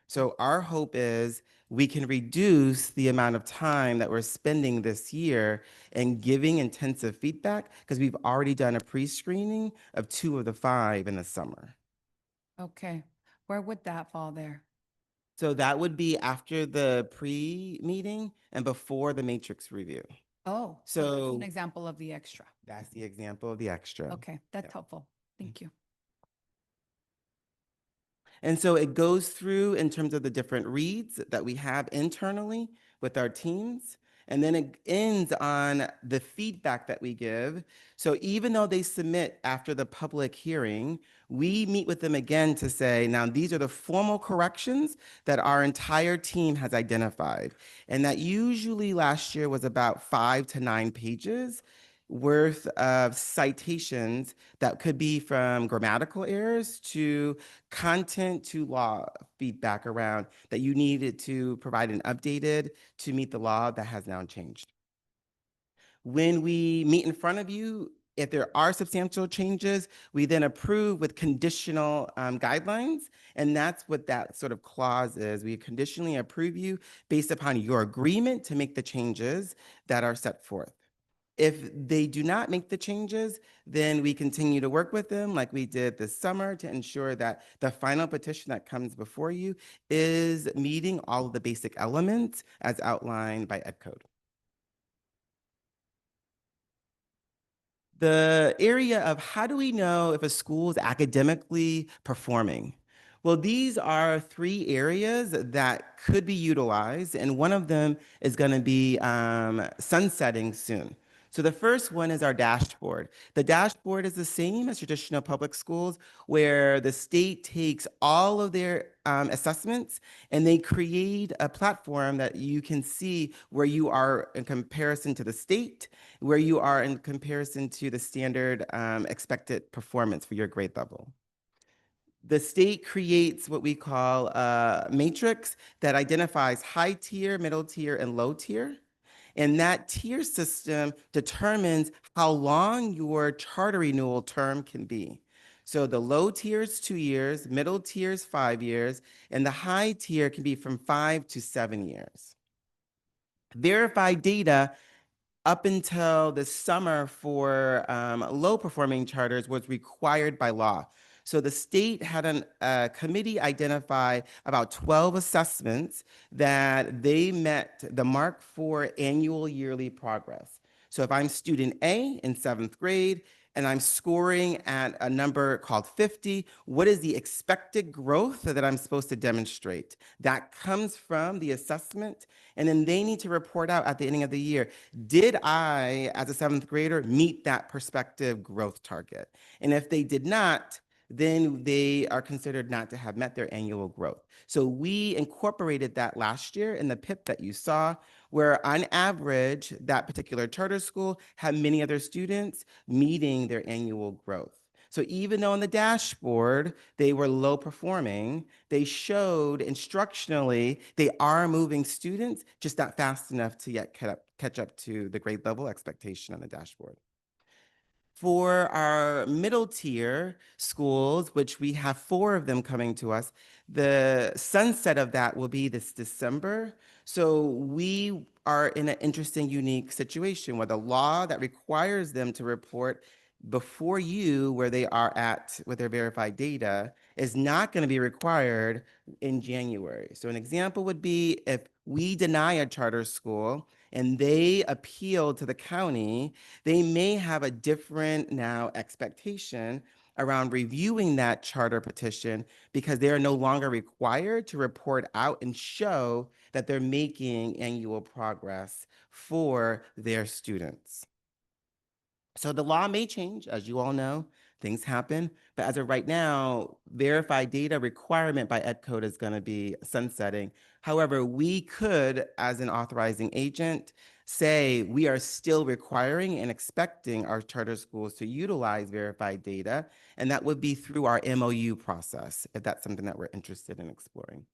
So our hope is we can reduce the amount of time that we're spending this year and giving intensive feedback, because we've already done a pre-screening of 2 of the 5 in the summer. Okay. Where would that fall there? So that would be after the pre-meeting and before the matrix review. Oh, so that's an So example of the extra. that's the example of the extra. Okay, that's Yeah. helpful. Thank you. And so it goes through in terms of the different reads that we have internally with our teams. And then it ends on the feedback that we give. So even though they submit after the public hearing, we meet with them again to say, now these are the formal corrections that our entire team has identified. And that usually last year was about 5 to 9 pages worth of citations that could be from grammatical errors to content to law feedback around that you needed to provide an updated to meet the law that has now changed. When we meet in front of you, if there are substantial changes, we then approve with conditional guidelines. And that's what that sort of clause is. We conditionally approve you based upon your agreement to make the changes that are set forth. If they do not make the changes, then we continue to work with them like we did this summer to ensure that the final petition that comes before you is meeting all of the basic elements as outlined by Ed Code. The area of how do we know if a school is academically performing? Well, these are 3 areas that could be utilized, and one of them is going to be sunsetting soon. So the first one is our dashboard. The dashboard is the same as traditional public schools, where the state takes all of their assessments and they create a platform that you can see where you are in comparison to the state, where you are in comparison to the standard expected performance for your grade level. The state creates what we call a matrix that identifies high tier, middle tier, and low tier. And that tier system determines how long your charter renewal term can be. So the low tier is 2 years, middle tier is 5 years, and the high tier can be from 5 to 7 years. Verified data up until the summer for low performing charters was required by law. So the state had a committee identify about 12 assessments that they met the mark for annual yearly progress. So if I'm student A in 7th grade and I'm scoring at a number called 50, what is the expected growth that I'm supposed to demonstrate? That comes from the assessment, and then they need to report out at the ending of the year, did I, as a 7th grader, meet that prospective growth target? And if they did not, then they are considered not to have met their annual growth. So we incorporated that last year in the PIP that you saw, where on average, that particular charter school had many other students meeting their annual growth. So even though on the dashboard they were low performing, they showed instructionally they are moving students, just not fast enough to yet catch up to the grade level expectation on the dashboard. For our middle tier schools, which we have 4 of them coming to us, the sunset of that will be this December. So we are in an interesting, unique situation where the law that requires them to report before you where they are at with their verified data is not going to be required in January. So an example would be if we deny a charter school and they appeal to the county, they may have a different now expectation around reviewing that charter petition because they are no longer required to report out and show that they're making annual progress for their students. So the law may change, as you all know, things happen, but as of right now, verified data requirement by Ed Code is going to be sunsetting However, we could, as an authorizing agent, say we are still requiring and expecting our charter schools to utilize verified data, and that would be through our MOU process, if that's something that we're interested in exploring.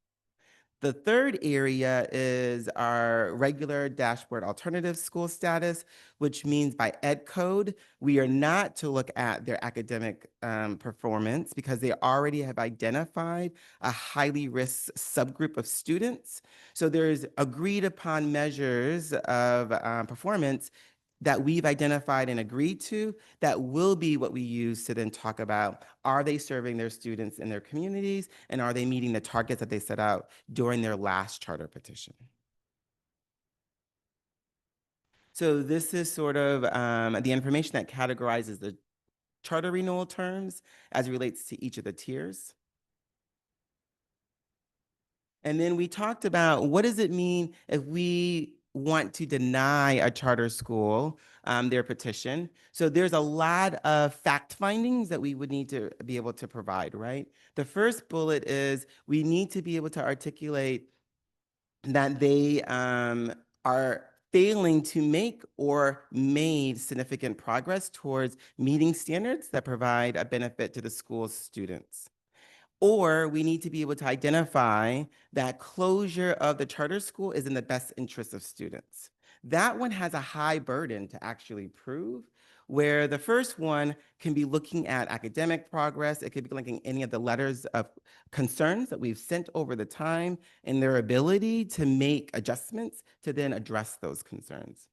The third area is our regular dashboard alternative school status, which means by ed code, we are not to look at their academic performance because they already have identified a highly risk subgroup of students. So there's agreed upon measures of performance that we've identified and agreed to that will be what we use to then talk about, are they serving their students in their communities, and are they meeting the targets that they set out during their last charter petition? So this is sort of the information that categorizes the charter renewal terms as it relates to each of the tiers. And then we talked about what does it mean if we want to deny a charter school their petition. So there's a lot of fact findings that we would need to be able to provide, right? The first bullet is we need to be able to articulate that they are failing to make or made significant progress towards meeting standards that provide a benefit to the school's students. Or we need to be able to identify that closure of the charter school is in the best interest of students. That one has a high burden to actually prove, where the first one can be looking at academic progress. It could be looking at any of the letters of concerns that we've sent over the time and their ability to make adjustments to then address those concerns.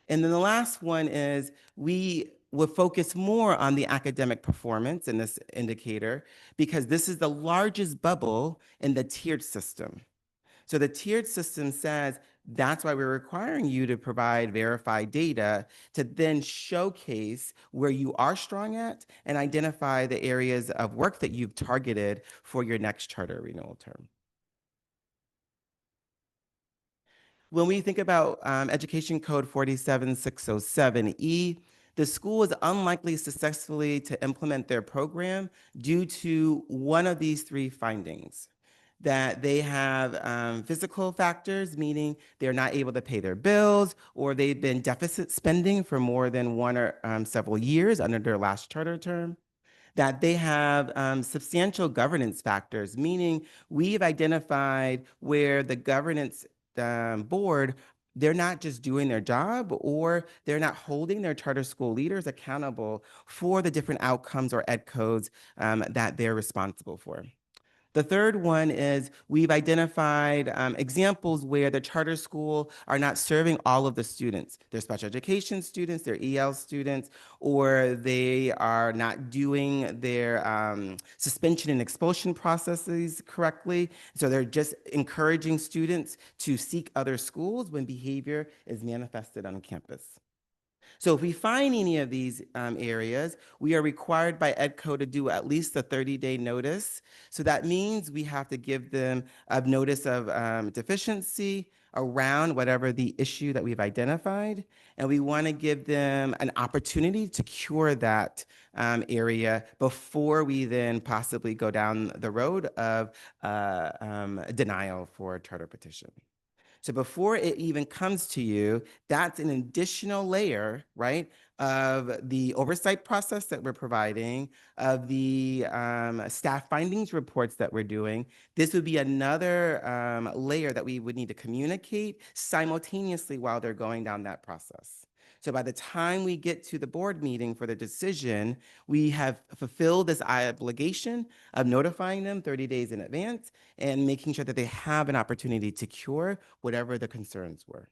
And then the last one is we would focus more on the academic performance in this indicator because this is the largest bubble in the tiered system. So the tiered system says that's why we're requiring you to provide verified data to then showcase where you are strong at and identify the areas of work that you've targeted for your next charter renewal term. When we think about Education Code 47607E, the school is unlikely successfully to implement their program due to one of these three findings. That they have physical factors, meaning they're not able to pay their bills, or they've been deficit spending for more than one or several years under their last charter term. That they have substantial governance factors, meaning we've identified where the governance board, they're not just doing their job or they're not holding their charter school leaders accountable for the different outcomes or ed codes that they're responsible for. The third one is we've identified examples where the charter school are not serving all of the students. They're special education students, they're EL students, or they are not doing their suspension and expulsion processes correctly. So they're just encouraging students to seek other schools when behavior is manifested on campus. So if we find any of these areas, we are required by EDCO to do at least a 30-day notice. So that means we have to give them a notice of deficiency around whatever the issue that we've identified. And we want to give them an opportunity to cure that area before we then possibly go down the road of denial for a charter petition. So before it even comes to you, that's an additional layer, right, of the oversight process that we're providing, of the staff findings reports that we're doing. This would be another layer that we would need to communicate simultaneously while they're going down that process. So by the time we get to the board meeting for the decision, we have fulfilled this obligation of notifying them 30 days in advance and making sure that they have an opportunity to cure whatever the concerns were.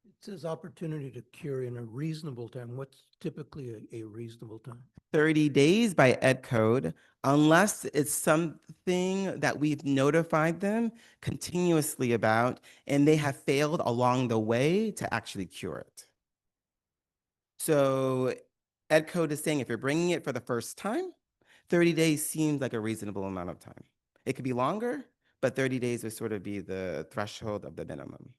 It says opportunity to cure in a reasonable time. What's typically a reasonable time? 30 days by ed code, unless it's something that we've notified them continuously about and they have failed along the way to actually cure it. So ed code is saying if you're bringing it for the first time, 30 days seems like a reasonable amount of time. It could be longer, but 30 days would sort of be the threshold of the minimum.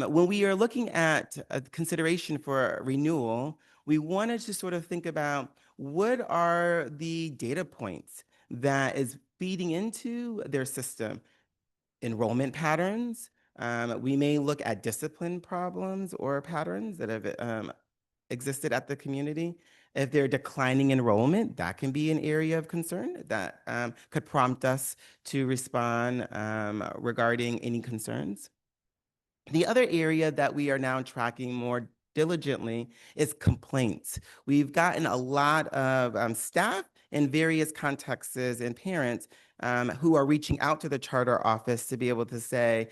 When we are looking at a consideration for renewal, we wanted to sort of think about what are the data points that is feeding into their system? Enrollment patterns. We may look at discipline problems or patterns that have existed at the community. If they're declining enrollment, that can be an area of concern that could prompt us to respond regarding any concerns. The other area that we are now tracking more diligently is complaints. We've gotten a lot of staff in various contexts and parents who are reaching out to the charter office to be able to say,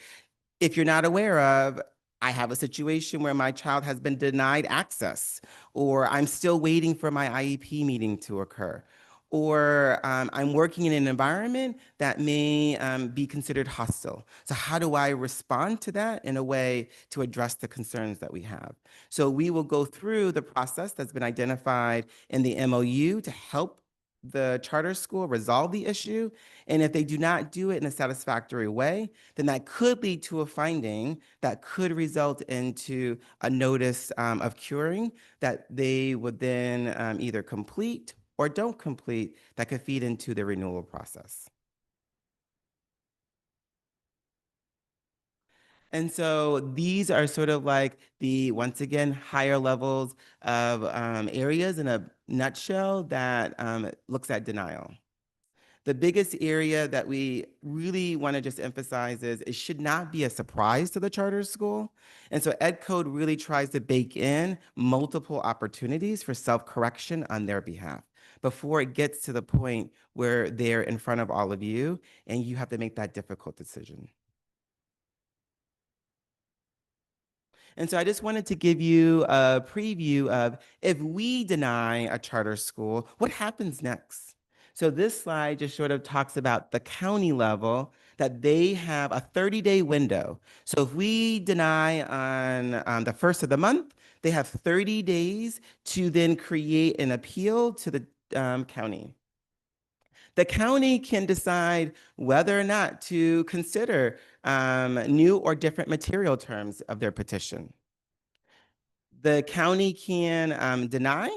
if you're not aware of, I have a situation where my child has been denied access, or I'm still waiting for my IEP meeting to occur, or I'm working in an environment that may be considered hostile. So how do I respond to that in a way to address the concerns that we have? So we will go through the process that's been identified in the MOU to help the charter school resolve the issue. And if they do not do it in a satisfactory way, then that could lead to a finding that could result into a notice of curing that they would then either complete or don't complete, that could feed into the renewal process. And so these are sort of like the, once again, higher levels of areas in a nutshell that looks at denial. The biggest area that we really want to just emphasize is it should not be a surprise to the charter school. And so Ed Code really tries to bake in multiple opportunities for self-correction on their behalf before it gets to the point where they're in front of all of you and you have to make that difficult decision. And so I just wanted to give you a preview of if we deny a charter school, what happens next? So this slide just sort of talks about the county level that they have a 30-day window. So if we deny on the first of the month, they have 30 days to then create an appeal to the county. The county can decide whether or not to consider new or different material terms of their petition. The county can deny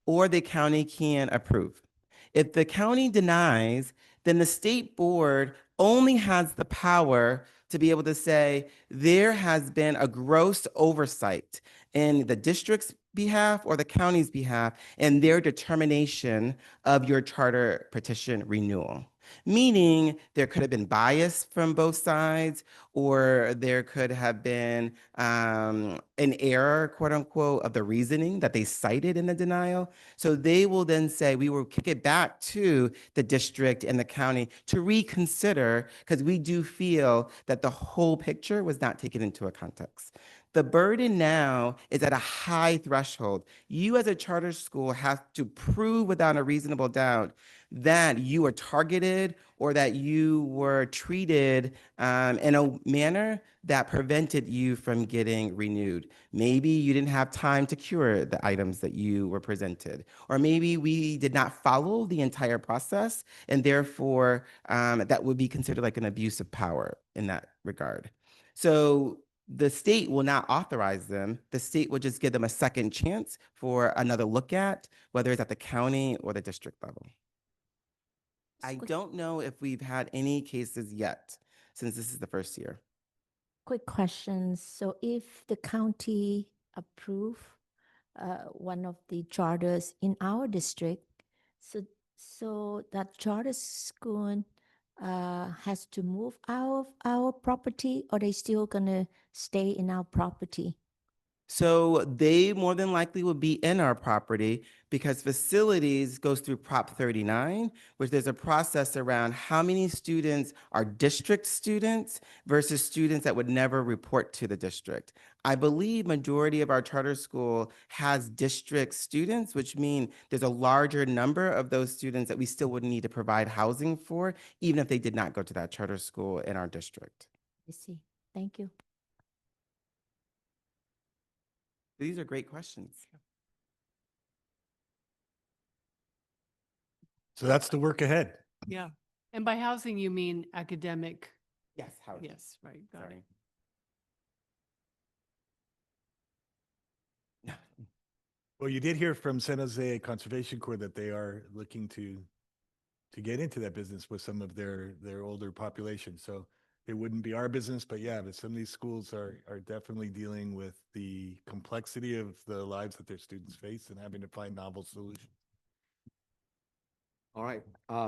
or the county can approve. If the county denies, then the state board only has the power to be able to say there has been a gross oversight in the district's behalf or the county's behalf in their determination of your charter petition renewal. Meaning there could have been bias from both sides, or there could have been an error, quote unquote, of the reasoning that they cited in the denial. So they will then say, we will kick it back to the district and the county to reconsider, because we do feel that the whole picture was not taken into a context. The burden now is at a high threshold. You as a charter school have to prove without a reasonable doubt that you were targeted or that you were treated in a manner that prevented you from getting renewed. Maybe you didn't have time to cure the items that you were presented, or maybe we did not follow the entire process, and therefore that would be considered like an abuse of power in that regard. So the state will not authorize them. The state will just give them a second chance for another look at, whether it's at the county or the district level. I don't know if we've had any cases yet, since this is the first year. Quick question. So if the county approve one of the charters in our district, so that charter school has to move out of our property, or they still gonna stay in our property? So they more than likely will be in our property because facilities goes through Prop 39, which there's a process around how many students are district students versus students that would never report to the district. I believe majority of our charter school has district students, which mean there's a larger number of those students that we still would need to provide housing for, even if they did not go to that charter school in our district. I see. Thank you. These are great questions. So that's the work ahead. Yeah. And by housing, you mean academic? Yes, housing. Yes, right. Got it. Sorry. Well, you did hear from San Jose Conservation Corps that they are looking to get into that business with some of their older population. So it wouldn't be our business, but yeah, but some of these schools are definitely dealing with the complexity of the lives that their students face and having to find novel solutions. All right,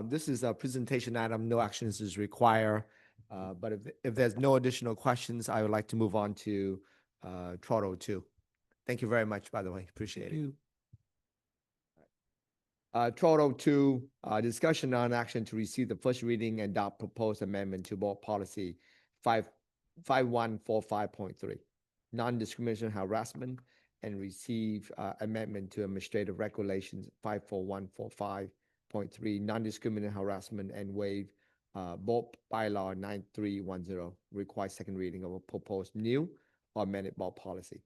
this is a presentation item, no actions is required. But if there's no additional questions, I would like to move on to Trotto 2. Thank you very much, by the way, appreciate it. Trotto 2, discussion on action to receive the first reading and adopt proposed amendment to board policy 5145.3, non-discrimination harassment, and receive amendment to administrative regulations 54145.3, non-discrimination harassment, and waive board bylaw 9310, requires second reading of a proposed new or amended board policy.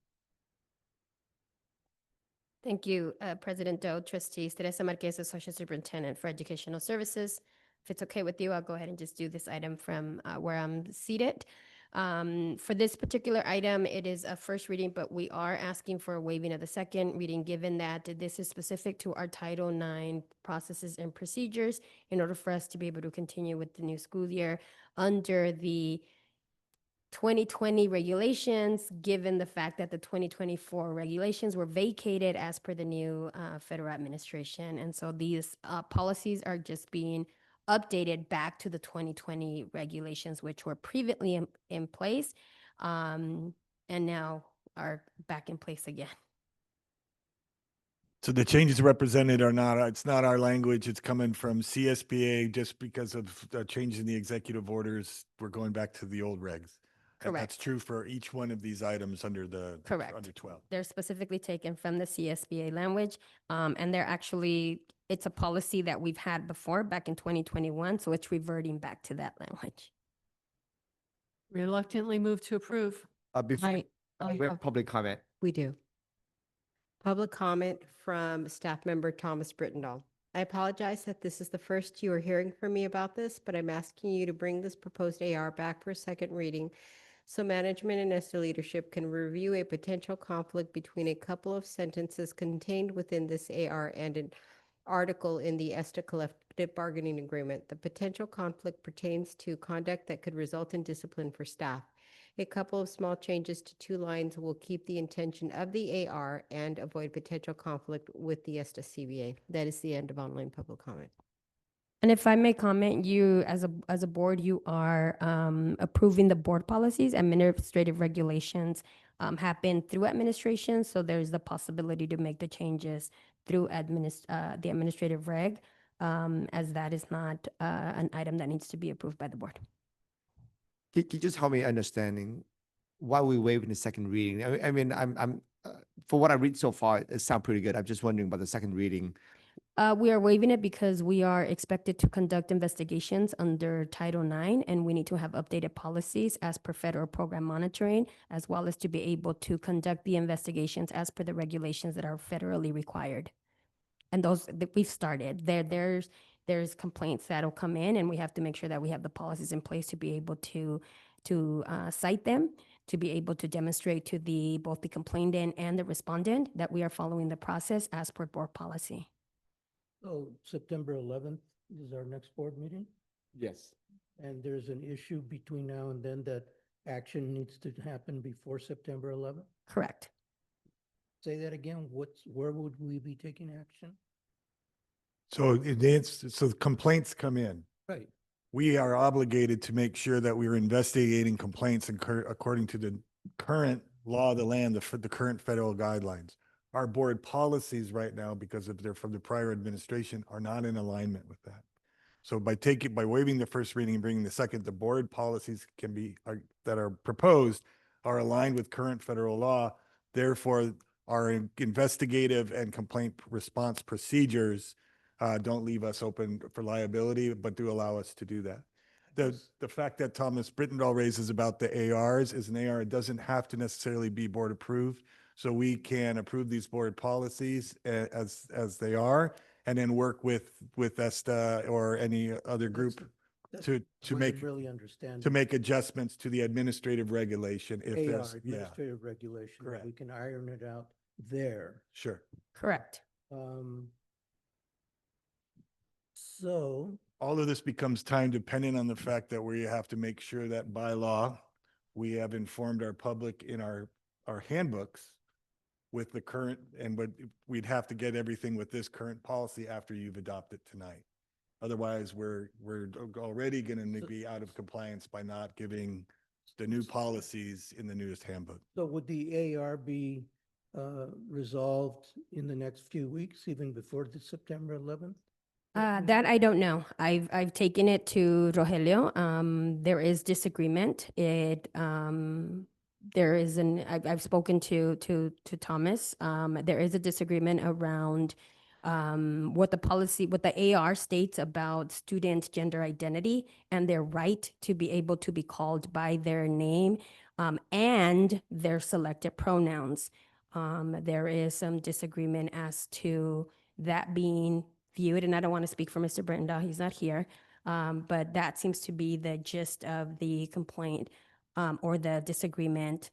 Thank you, President Doe, trustees. Teresa Marquez, Associate Superintendent for Educational Services. If it's okay with you, I'll go ahead and just do this item from where I'm seated. For this particular item, it is a first reading, but we are asking for a waiving of the second reading, given that this is specific to our Title IX processes and procedures in order for us to be able to continue with the new school year under the 2020 regulations, given the fact that the 2024 regulations were vacated as per the new federal administration. And so these policies are just being updated back to the 2020 regulations, which were previously in place and now are back in place again. So the changes represented are not, it's not our language. It's coming from CSBA just because of the change in the executive orders. We're going back to the old regs. And that's Correct. true for each one of these items under the Correct. under 12. They're specifically taken from the CSBA language, and they're actually, it's a policy that we've had before back in 2021, so it's reverting back to that language. Reluctantly move to approve. Before I we have have- public comment. We do. Public comment from staff member Thomas Brittendahl. I apologize that this is the first you are hearing from me about this, but I'm asking you to bring this proposed AR back for a second reading so management and ESTA leadership can review a potential conflict between a couple of sentences contained within this AR and an article in the ESTA collective bargaining agreement. The potential conflict pertains to conduct that could result in discipline for staff. A couple of small changes to 2 lines will keep the intention of the AR and avoid potential conflict with the ESTA CBA. That is the end of online public comment. And if I may comment, you, as a board, you are approving the board policies. Administrative regulations happen through administration, so there's the possibility to make the changes through the administrative reg, as that is not an item that needs to be approved by the board. Can you just help me understanding why we waiving the second reading? I mean, I'm for what I read so far, it sounds pretty good. I'm just wondering about the second reading. We are waiving it because we are expected to conduct investigations under Title IX, and we need to have updated policies as per federal program monitoring, as well as to be able to conduct the investigations as per the regulations that are federally required. And those that we've started. There's complaints that'll come in, and we have to make sure that we have the policies in place to be able to cite them, to be able to demonstrate to both the complainant and the respondent that we are following the process as per board policy. So September 11th is our next board meeting, Yes. and there's an issue between now and then that action needs to happen before September 11th? Correct. Say that again, where would we be taking action? So so the complaints come in. Right. We are obligated to make sure that we're investigating complaints according to the current law of the land, the current federal guidelines. Our board policies right now, because they're from the prior administration, are not in alignment with that. So by waiving the first reading and bringing the second, the board policies that are proposed are aligned with current federal law. Therefore, our investigative and complaint response procedures don't leave us open for liability, but do allow us to do that. The fact that Thomas Brittendahl raises about the ARs is an AR. It doesn't have to necessarily be board approved. So we can approve these board policies as they are, and then work with ESTA or any other group to make adjustments to the administrative regulation if AR, there's, administrative regulation. Correct. We can iron it out there. Sure. Correct. So, All of this becomes time dependent on the fact that we have to make sure that by law, we have informed our public in our handbooks with the current, but we'd have to get everything with this current policy after you've adopted tonight. Otherwise, we're already going to be out of compliance by not giving the new policies in the newest handbook. so would the AR be resolved in the next few weeks, even before the September 11th? That I don't know. I've taken it to Rogelio. There is disagreement. There is I've spoken to Thomas. There is a disagreement around what the AR states about student gender identity and their right to be able to be called by their name and their selected pronouns. There is some disagreement as to that being viewed, and I don't want to speak for Mr. Brittendahl, he's not here, but that seems to be the gist of the complaint or the disagreement,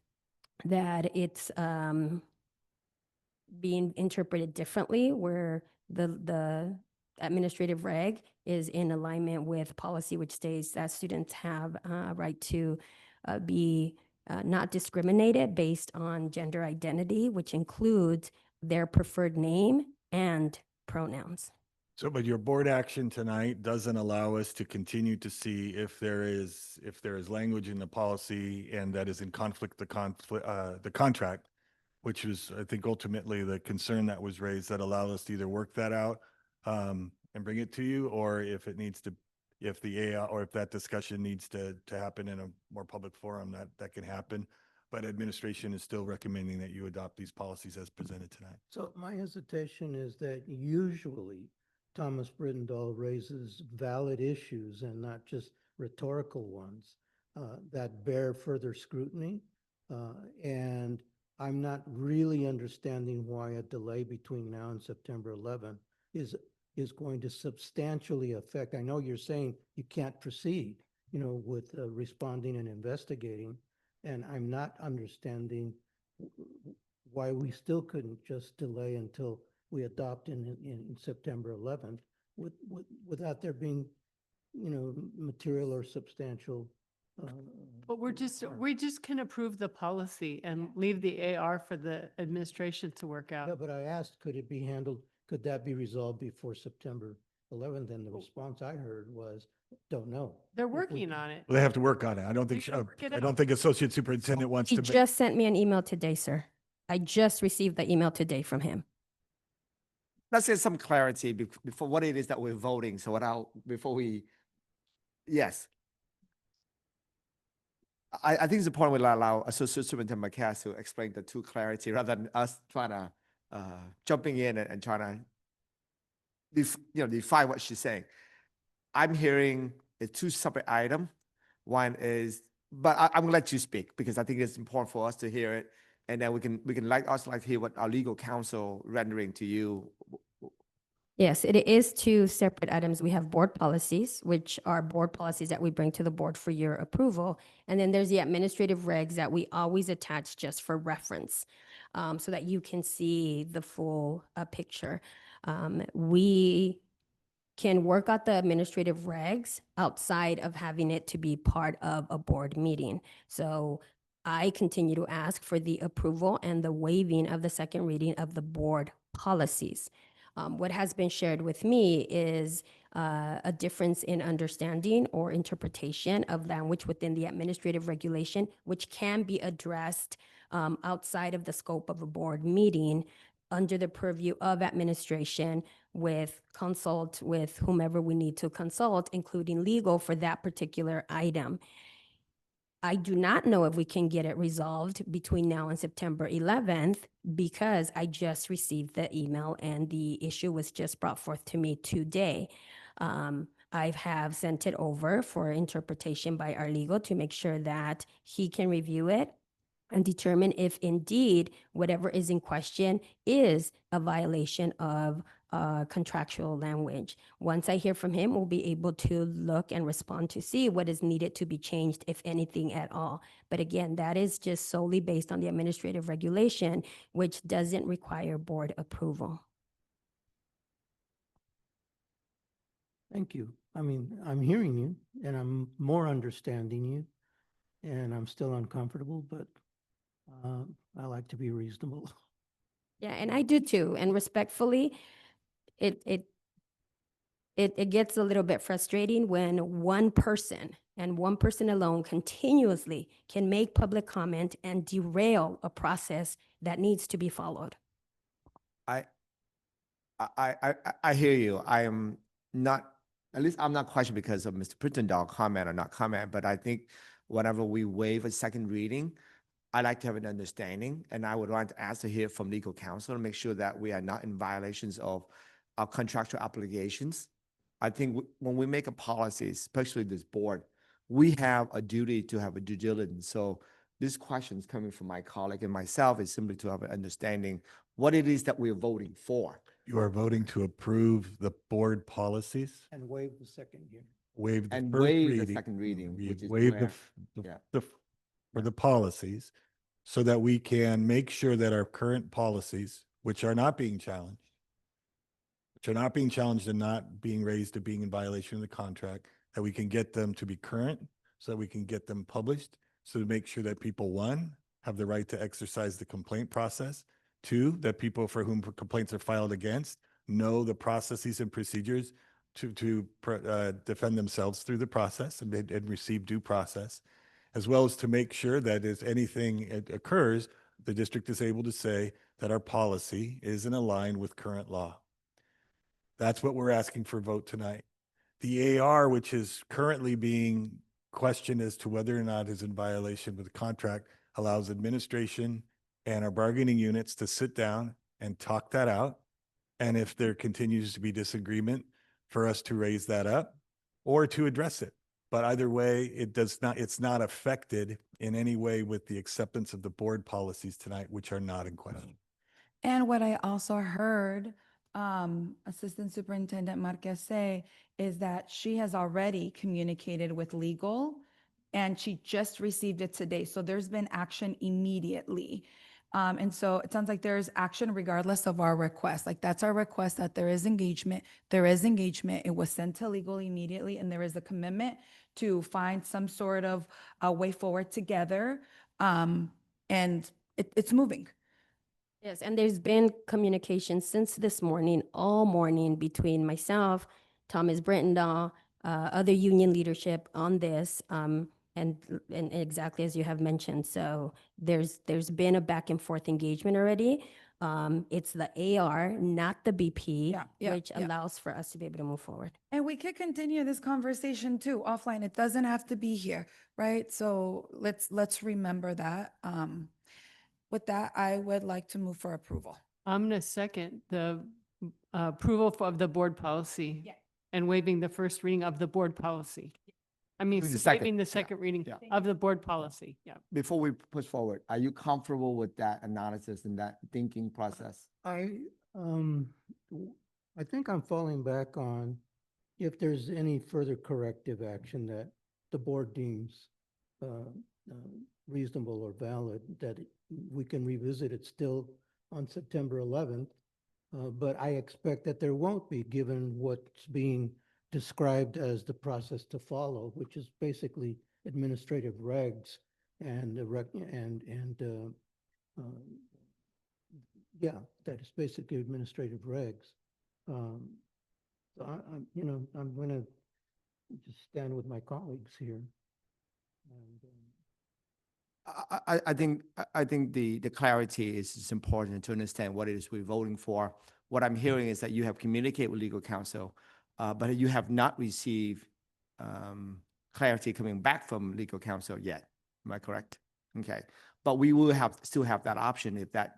that it's being interpreted differently, where the administrative reg is in alignment with policy, which states that students have a right to be not discriminated based on gender identity, which includes their preferred name and pronouns. So, but your board action tonight doesn't allow us to continue to see if there is language in the policy and that is in conflict, the contract, which was, I think, ultimately the concern that was raised, that allow us to either work that out and bring it to you, or if it needs to, if the AR, or if that discussion needs to happen in a more public forum, that can happen. But administration is still recommending that you adopt these policies as presented tonight. So my hesitation is that usually Thomas Brittendahl raises valid issues and not just rhetorical ones that bear further scrutiny. And I'm not really understanding why a delay between now and September 11th is going to substantially affect. I know you're saying you can't proceed, with responding and investigating, and I'm not understanding why we still couldn't just delay until we adopt in September 11th without there being, material or substantial. But we just can approve the policy and leave the AR for the administration to work Yeah, out. but I asked, could that be resolved before September 11th? And the response I heard was, don't know. They're working on it. Well, they have to work on it. I don't think, They can work it I don't out. think Associate Superintendent wants He to. just sent me an email today, sir. I just received the email today from him. Let's get some clarity before what it is that we're voting. So yes. I think it's important we allow Associate Superintendent McCass to explain the two clarity rather than us trying to jumping in and trying to define what she's saying. I'm hearing it's two separate items. One is, but I'm gonna let you speak because I think it's important for us to hear it, and then we can like to hear what our legal counsel rendering to you. Yes, it is two separate items. We have board policies, which are board policies that we bring to the board for your approval. And then there's the administrative regs that we always attach just for reference, so that you can see the full picture. We can work out the administrative regs outside of having it to be part of a board meeting. So I continue to ask for the approval and the waiving of the second reading of the board policies. What has been shared with me is a difference in understanding or interpretation of language within the administrative regulation, which can be addressed outside of the scope of a board meeting under the purview of administration consult with whomever we need to consult, including legal for that particular item. I do not know if we can get it resolved between now and September 11th because I just received the email and the issue was just brought forth to me today. I have sent it over for interpretation by our legal to make sure that he can review it and determine if indeed whatever is in question is a violation of contractual language. Once I hear from him, we'll be able to look and respond to see what is needed to be changed, if anything at all. But again, that is just solely based on the administrative regulation, which doesn't require board approval. Thank you. I mean, I'm hearing you and I'm more understanding you, and I'm still uncomfortable, but I like to be reasonable. Yeah, and I do too. And respectfully, it gets a little bit frustrating when one person and one person alone continuously can make public comment and derail a process that needs to be followed. I hear you. I am not, at least I'm not questioning because of Mr. Brittendahl comment or not comment, but I think whenever we waive a second reading, I like to have an understanding, and I would want to ask to hear from legal counsel to make sure that we are not in violations of our contractual obligations. I think when we make a policy, especially this board, we have a duty to have a due diligence. So this question is coming from my colleague and myself is simply to have an understanding what it is that we're voting for. You are voting to approve the board policies, And waive the second year. waive the And first waive the reading. second reading, We which is waive where, yeah. for the policies, so that we can make sure that our current policies, which are not being challenged, and not being raised to being in violation of the contract, that we can get them to be current, so that we can get them published, so to make sure that people, one, have the right to exercise the complaint process, two, that people for whom complaints are filed against know the processes and procedures to defend themselves through the process and receive due process, as well as to make sure that if anything occurs, the district is able to say that our policy is in line with current law. That's what we're asking for vote tonight. The AR, which is currently being questioned as to whether or not is in violation with the contract, allows administration and our bargaining units to sit down and talk that out. And if there continues to be disagreement, for us to raise that up or to address it. But either way, it's not affected in any way with the acceptance of the board policies tonight, which are not in question. And what I also heard Assistant Superintendent Marquez say is that she has already communicated with legal and she just received it today. So there's been action immediately. And so it sounds like there's action regardless of our request. Like that's our request, that there is engagement. There is engagement. It was sent to legal immediately, and there is a commitment to find some sort of a way forward together. And it's moving. Yes, and there's been communication since this morning, all morning, between myself, Thomas Brittendahl, other union leadership on this, and exactly as you have mentioned. So there's been a back and forth engagement already. It's the AR, not the BP, which allows for us to be able to move forward. And we could continue this conversation too offline. It doesn't have to be here, right? So let's remember that. With that, I would like to move for approval. I'm going to second the approval of the board policy and waiving the first reading of the board policy. I mean, Waiving the second, waiving the yeah, second reading yeah. of the board policy. Yeah. Before we push forward, are you comfortable with that analysis and that thinking process? I think I'm falling back on if there's any further corrective action that the board deems reasonable or valid, that we can revisit it still on September 11th. But I expect that there won't be, given what's being described as the process to follow, which is basically administrative regs and yeah, that is basically administrative regs. So I'm going to just stand with my colleagues here. And, I think the clarity is important to understand what it is we're voting for. What I'm hearing is that you have communicated with legal counsel, but you have not received clarity coming back from legal counsel yet. Am I correct? Okay, but we will still have that option if that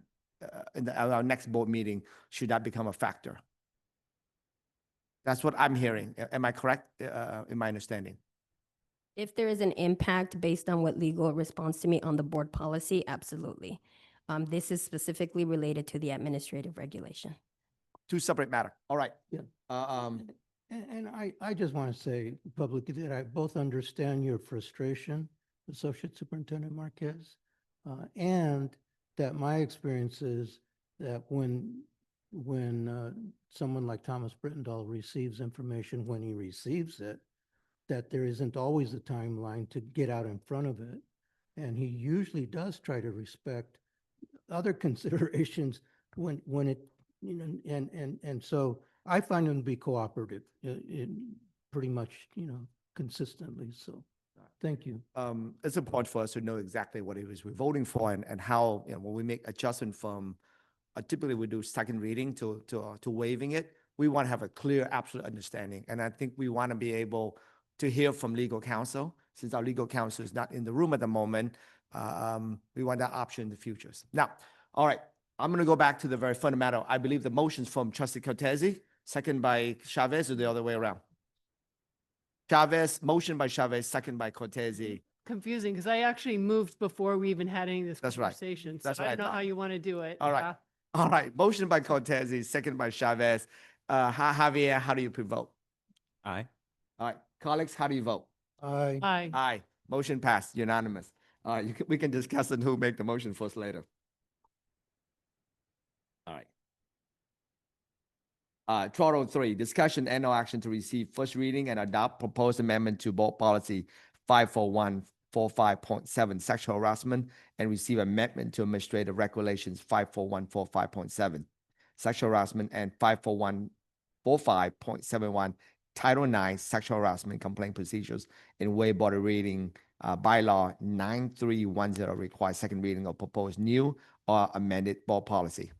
in our next board meeting, should that become a factor. That's what I'm hearing. Am I correct in my understanding? If there is an impact based on what legal responds to me on the board policy, absolutely. This is specifically related to the administrative regulation. two separate matter. All right. Yeah. Um, And I just want to say publicly that I both understand your frustration, Associate Superintendent Marquez, and that my experience is that when someone like Thomas Brittendahl receives information, when he receives it, that there isn't always a timeline to get out in front of it. And he usually does try to respect other considerations when it, you know, and so I find him to be cooperative in pretty much, you know, consistently. So thank you. it's important for us to know exactly what it is we're voting for and how, you know, when we make adjustment from, typically we do second reading to waiving it. We want to have a clear, absolute understanding. And I think we want to be able to hear from legal counsel. Since our legal counsel is not in the room at the moment, we want that option in the futures. Now, all right, I'm going to go back to the very fundamental. I believe the motion's from Trustee Cortese, second by Chavez, or the other way around? Chavez, motion by Chavez, second by Cortese. Confusing, because I actually moved before we even had any of this That's right. conversation. That's So what I I don't know how thought. you want to do it. All right. All right, motion by Cortese, second by Chavez. Javier, how do you vote? Aye. All right, colleagues, how do you vote? I Aye. Aye, motion passed, unanimous. All right, we can discuss on who make the motion first later. All right. 1203, discussion and no action to receive first reading and adopt proposed amendment to board policy 54145.7 sexual harassment and receive amendment to administrative regulations 54145.7 sexual harassment and 54145.71 Title IX sexual harassment complaint procedures and waive board reading bylaw 9310 requires second reading of proposed new or amended board policy.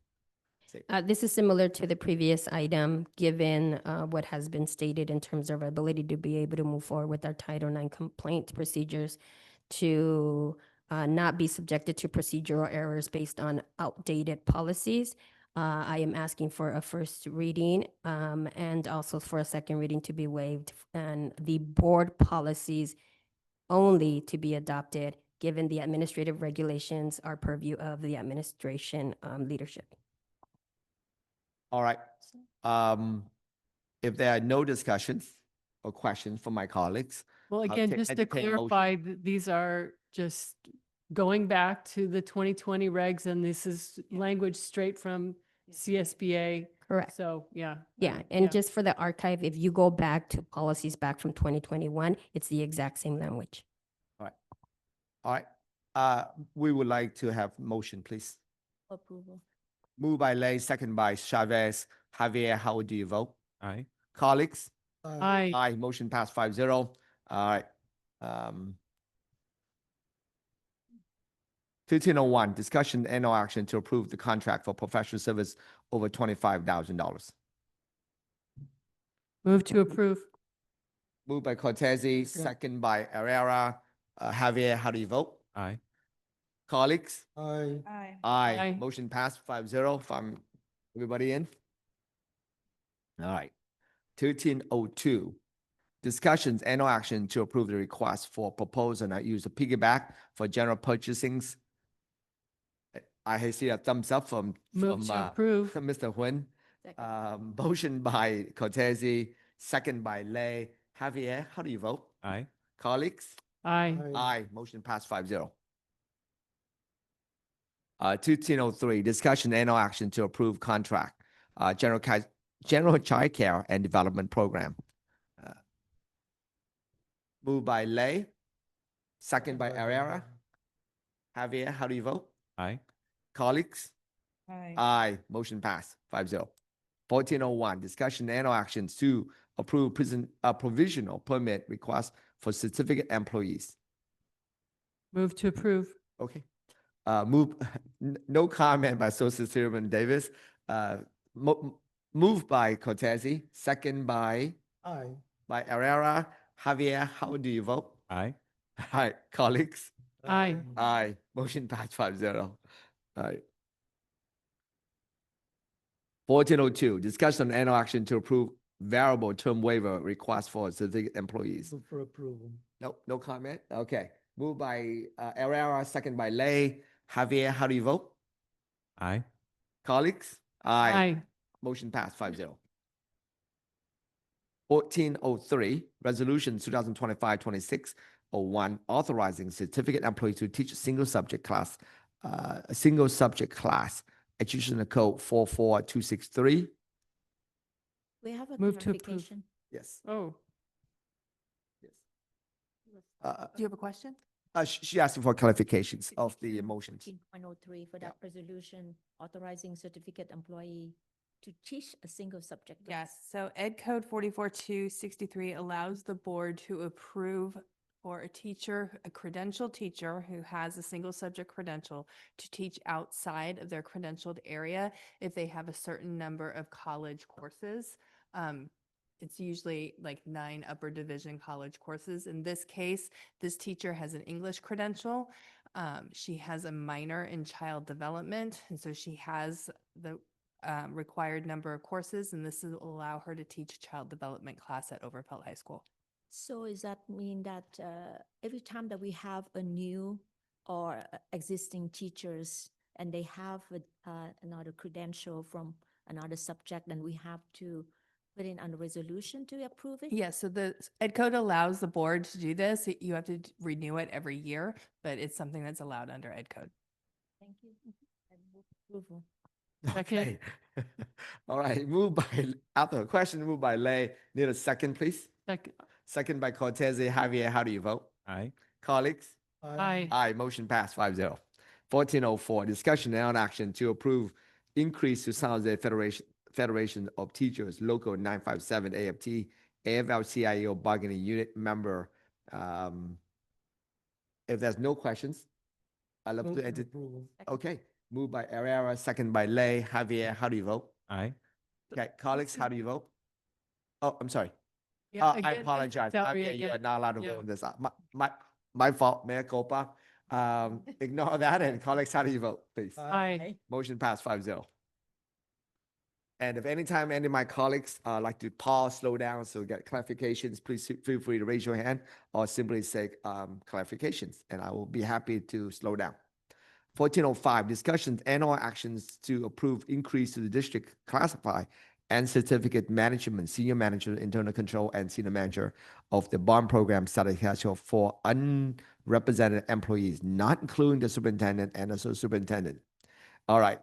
This is similar to the previous item, given what has been stated in terms of our ability to be able to move forward with our Title IX complaint procedures to not be subjected to procedural errors based on outdated policies. I am asking for a first reading and also for a second reading to be waived and the board policies only to be adopted, given the administrative regulations are purview of the administration leadership. All right. If there are no discussions or questions from my colleagues. Well, I'll again, take- just to entertain a motion. clarify, these are just going back to the 2020 regs, and this is language straight from CSBA. Correct. So, yeah. Yeah, and just for the archive, if you go back to policies back from 2021, it's the exact same language. All right. We would like to have motion, please. Approval. Moved by Lay, second by Chavez. Javier, how do you vote? Aye. Colleagues? Aye. Aye, motion passed 5-0. All right. 1301, discussion and no action to approve the contract for professional service over $25,000. Move to approve. Moved by Cortese, second by Herrera. Javier, how do you vote? Aye. Colleagues? I Aye. Aye. Aye. Motion passed 5-0. From everybody in? All right. 1302, discussions and no action to approve the request for proposal and use of piggyback for general purchasings. I see a thumbs up from Move to approve. Mr. Nguyen. Second. Motion by Cortese, second by Lay. Javier, how do you vote? Aye. Colleagues? Aye. Aye, motion passed 5-0. 1303, discussion and no action to approve contract, general child care and development program. Moved by Lay, second by Herrera. Javier, how do you vote? Aye. Colleagues? Aye. Aye, motion passed 5-0. 1401, discussion and no actions to approve provisional permit request for certificate employees. Move to approve. Okay. No comment by Associate Chairman Davis. Moved by Cortese, second by Herrera. Javier, how do you vote? Aye. Aye, colleagues? Aye. Aye, motion passed 5-0. Aye. 1402, discussion and no action to approve variable term waiver request for certificate employees. move for approval. No comment? Okay. Moved by Herrera, second by Lay. Javier, how do you vote? Aye. Colleagues? Aye. Motion passed 5-0. 1403, Resolution 2025-2601, authorizing certificate employee to teach a single subject class, Educational Code 44263. We have a Move to approve. clarification. Yes. Oh, Yes. Do you have a question? She asked for clarifications of the motions. 14.03 for that resolution authorizing certificate employee to teach a single subject. class. Yes, so Ed Code 44263 allows the board to approve for a teacher, a credentialed teacher who has a single subject credential to teach outside of their credentialed area if they have a certain number of college courses. It's usually like 9 upper division college courses. In this case, this teacher has an English credential. She has a minor in child development, and so she has the required number of courses, and this will allow her to teach a child development class at Overpelt High School. So does that mean that every time that we have a new or existing teachers and they have another credential from another subject, then we have to put in on the resolution to approve it? Yes, so the Ed Code allows the board to do this. You have to renew it every year, but it's something that's allowed under Ed Code. Thank you. I move approval. second. All right, moved by, after a question, moved by Lay. Need a second, please? Second. Second by Cortese. Javier, how do you vote? Aye. Colleagues? Aye. Aye, motion passed 5-0. 1404, discussion and action to approve increase to San Jose Federation of Teachers Local 957 AFT AFL-CIO bargaining unit member. If there's no questions, I'd love to enter. Okay, moved by Herrera, second by Lay. Javier, how do you vote? Aye. Okay, colleagues, how do you vote? Oh, I'm sorry. Yeah, I again, apologize. salary Javier, you again. are not allowed to Yeah. vote on this. My fault, mea culpa. Ignore that, and colleagues, how do you vote, please? Aye. Motion passed 5-0. And if anytime any of my colleagues like to pause, slow down, so get clarifications, please feel free to raise your hand or simply say clarifications, and I will be happy to slow down. 1405, discussions and or actions to approve increase to the district classify and certificate management, senior manager, internal control, and senior manager of the bond program study schedule for unrepresented employees, not including the superintendent and associate superintendent. All right,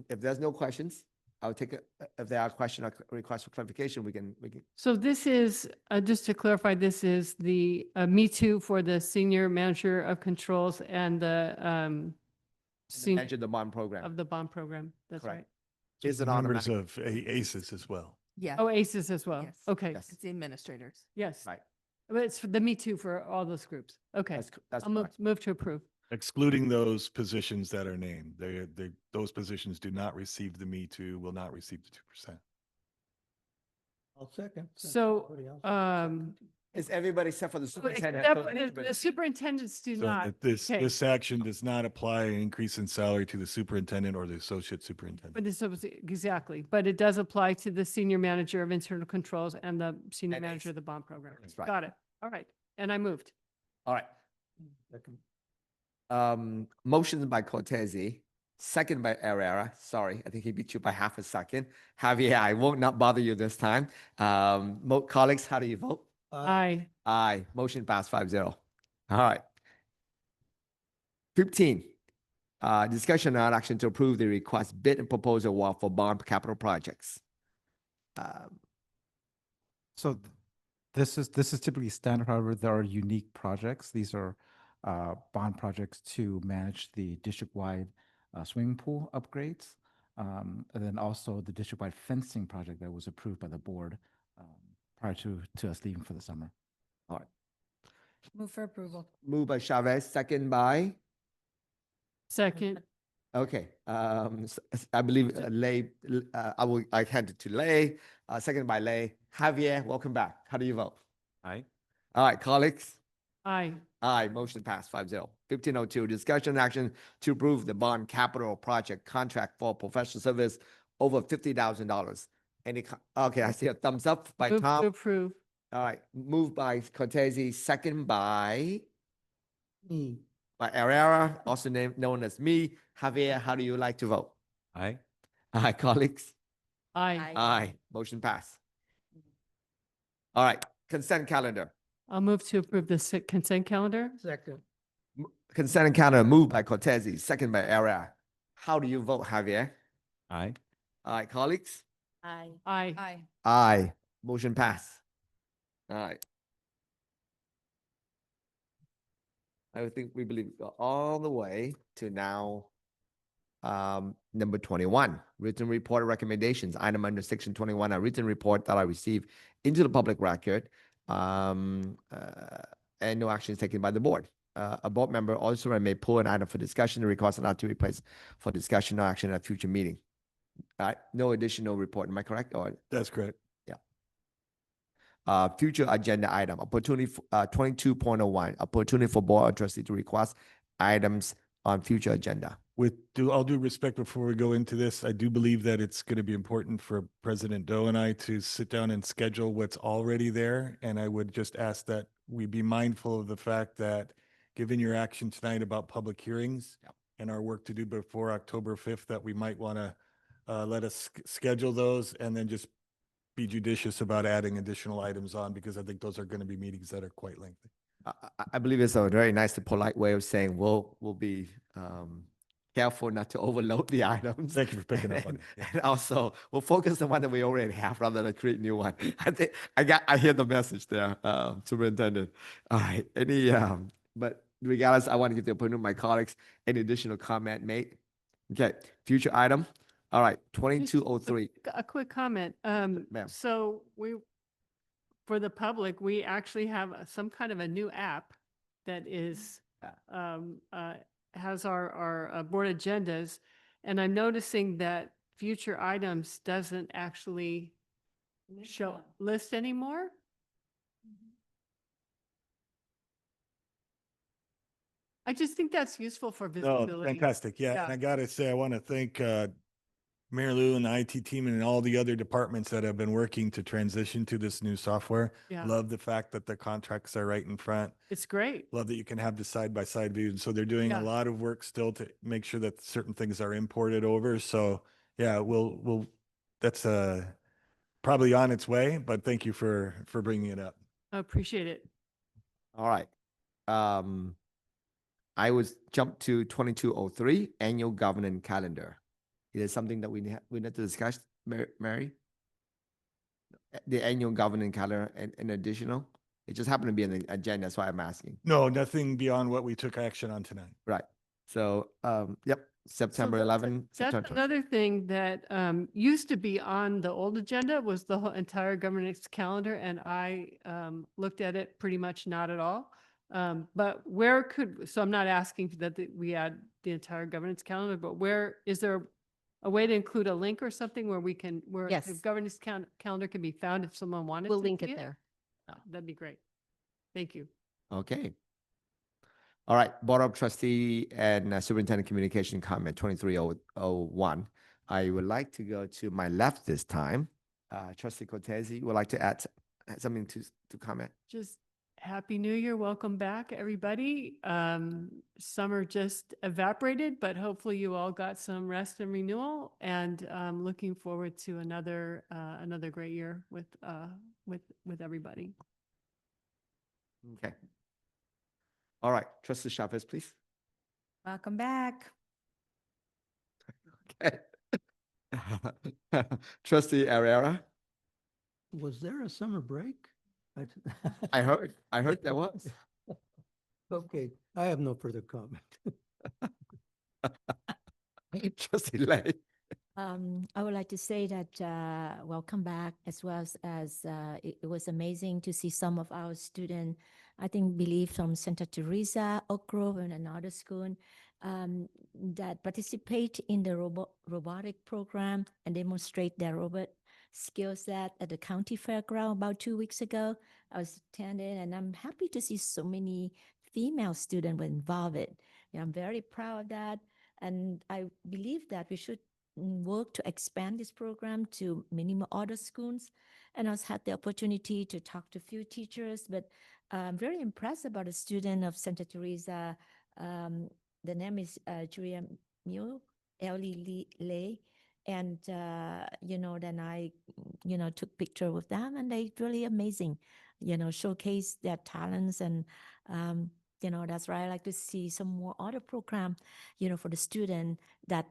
if there's no questions, I'll take it. If there are questions or requests for clarification, we can. So this is, just to clarify, this is the Me Too for the senior manager of controls and the senior Manager of the bond program. of the bond program. That's Correct. right. Is it Members automatic? of ACES as well. Yeah. Oh, ACES as well. Yes. Okay. Yes. It's the administrators. Yes. Right. But it's for the Me Too for all those groups. Okay. That's I'll correct. move to approve. Excluding those positions that are named. Those positions do not receive the Me Too, will not receive the 2%. I'll second. since So, everybody else Is everybody except for the Except superintendent? the superintendents do So not. that this, Okay. this action does not apply an increase in salary to the superintendent or the associate superintendent. But this was exactly, but it does apply to the senior manager of internal controls and the senior And manager ACE. of the bond program. That's right. Got it. All right. And I moved. All right. Second. Motion by Cortese, second by Herrera. Sorry, I think he beat you by half a second. Javier, I won't not bother you this time. Colleagues, how do you vote? Aye. Aye. Motion passed 5-0. All right. 15. Discussion and action to approve the request bid and proposal award for bond capital projects. So this is typically standard. However, there are unique projects. These are bond projects to manage the district-wide swimming pool upgrades. And then also the district-wide fencing project that was approved by the board prior to us leaving for the summer. All right. Move for approval. Moved by Chavez, second by, Second. okay. I believe Lay, I hand it to Lay, second by Lay. Javier, welcome back. How do you vote? Aye. All right, colleagues. Aye. Aye, motion passed 5-0. 1502, discussion and action to approve the bond capital project contract for professional service over $50,000. Okay, I see a thumbs up by Move to Tom. approve. All right, moved by Cortese, second by Me. Herrera, also known as me. Javier, how do you like to vote? Aye. Aye, colleagues. Aye. Aye. Motion pass. All right, consent calendar. I'll move to approve the consent calendar. Second. Consent calendar moved by Cortese, second by Area. How do you vote, Javier? Aye. All right, colleagues? Aye. Aye. Aye. Aye. Motion pass. All right. I think we believe we got all the way to now number 21, written report recommendations. Item under section 21, a written report that I received into the public record, and no action is taken by the board. A board member also may pull an item for discussion and request it not to be placed for discussion or action at a future meeting. All right, no additional report. Am I correct? Or That's correct. future agenda item, opportunity, 22.01, opportunity for board or trustee to request items on future agenda. With all due respect, before we go into this, I do believe that it's going to be important for President Doe and I to sit down and schedule what's already there. And I would just ask that we be mindful of the fact that, given your action tonight about public hearings and our work to do before October 5th, that we might want to let us schedule those and then just be judicious about adding additional items on, because I think those are going to be meetings that are quite lengthy. I believe it's a very nice and polite way of saying we'll be careful not to overload the items. Thank you for picking up on it. Yeah. And also, we'll focus on one that we already have rather than create new one. I think I hear the message there, Superintendent. All right. But regardless, I want to give the opportunity to my colleagues. Any additional comment made? Okay. Future item. All right. 2203. A quick comment. Ma'am. So for the public, we actually have some kind of a new app that is, has our board agendas. And I'm noticing that future items doesn't actually list anymore. I just think that's useful for No, visibility. fantastic. Yeah. And I got to say, I want to thank Mayor Lou and the IT team and all the other departments that have been working to transition to this new software. Yeah. Love the fact that the contracts are right in front. It's great. Love that you can have the side-by-side view. And so they're doing Yeah. a lot of work still to make sure that certain things are imported over. So yeah, that's probably on its way, but thank you for bringing it up. I appreciate it. All right. I was jumped to 2203, annual governance calendar. Is it something that we need to discuss, Mary? The annual governance calendar and additional? It just happened to be in the agenda, that's why I'm asking. No, nothing beyond what we took action on tonight. Right. So, yep, September 11. That's September 20. another thing that used to be on the old agenda was the whole entire governance calendar, and I looked at it pretty much not at all. But so I'm not asking that we add the entire governance calendar, but is there a way to include a link or something where Yes. the governance calendar can be found if someone wanted to We'll link see it there. Oh, that'd be great. Thank you. Okay. All right, Board of Trustee and Superintendent Communication comment 2301. I would like to go to my left this time. Trustee Cortese would like to add something to comment. Just Happy New Year. Welcome back, everybody. Summer just evaporated, but hopefully you all got some rest and renewal, and looking forward to another great year with everybody. Okay. All right, Trustee Chavez, please. Welcome back. Okay. Trustee Herrera. Was there a summer break? I heard there was. Okay, I have no further comment. Trustee Lay. I would like to say that welcome back, as well as it was amazing to see some of our students, believe from Santa Teresa, Oak Grove, and another school that participate in the robotic program and demonstrate their robot skill set at the county fairground about 2 weeks ago. I was attending, and I'm happy to see so many female students were involved. I'm very proud of that, and I believe that we should work to expand this program to many more other schools. And I had the opportunity to talk to a few teachers, but I'm very impressed about a student of Santa Teresa. The name is Julia Mew, Ellie Lay, And, then I, took picture with them and they really amazing, showcase their talents. And, that's why I like to see some more other program, for the student that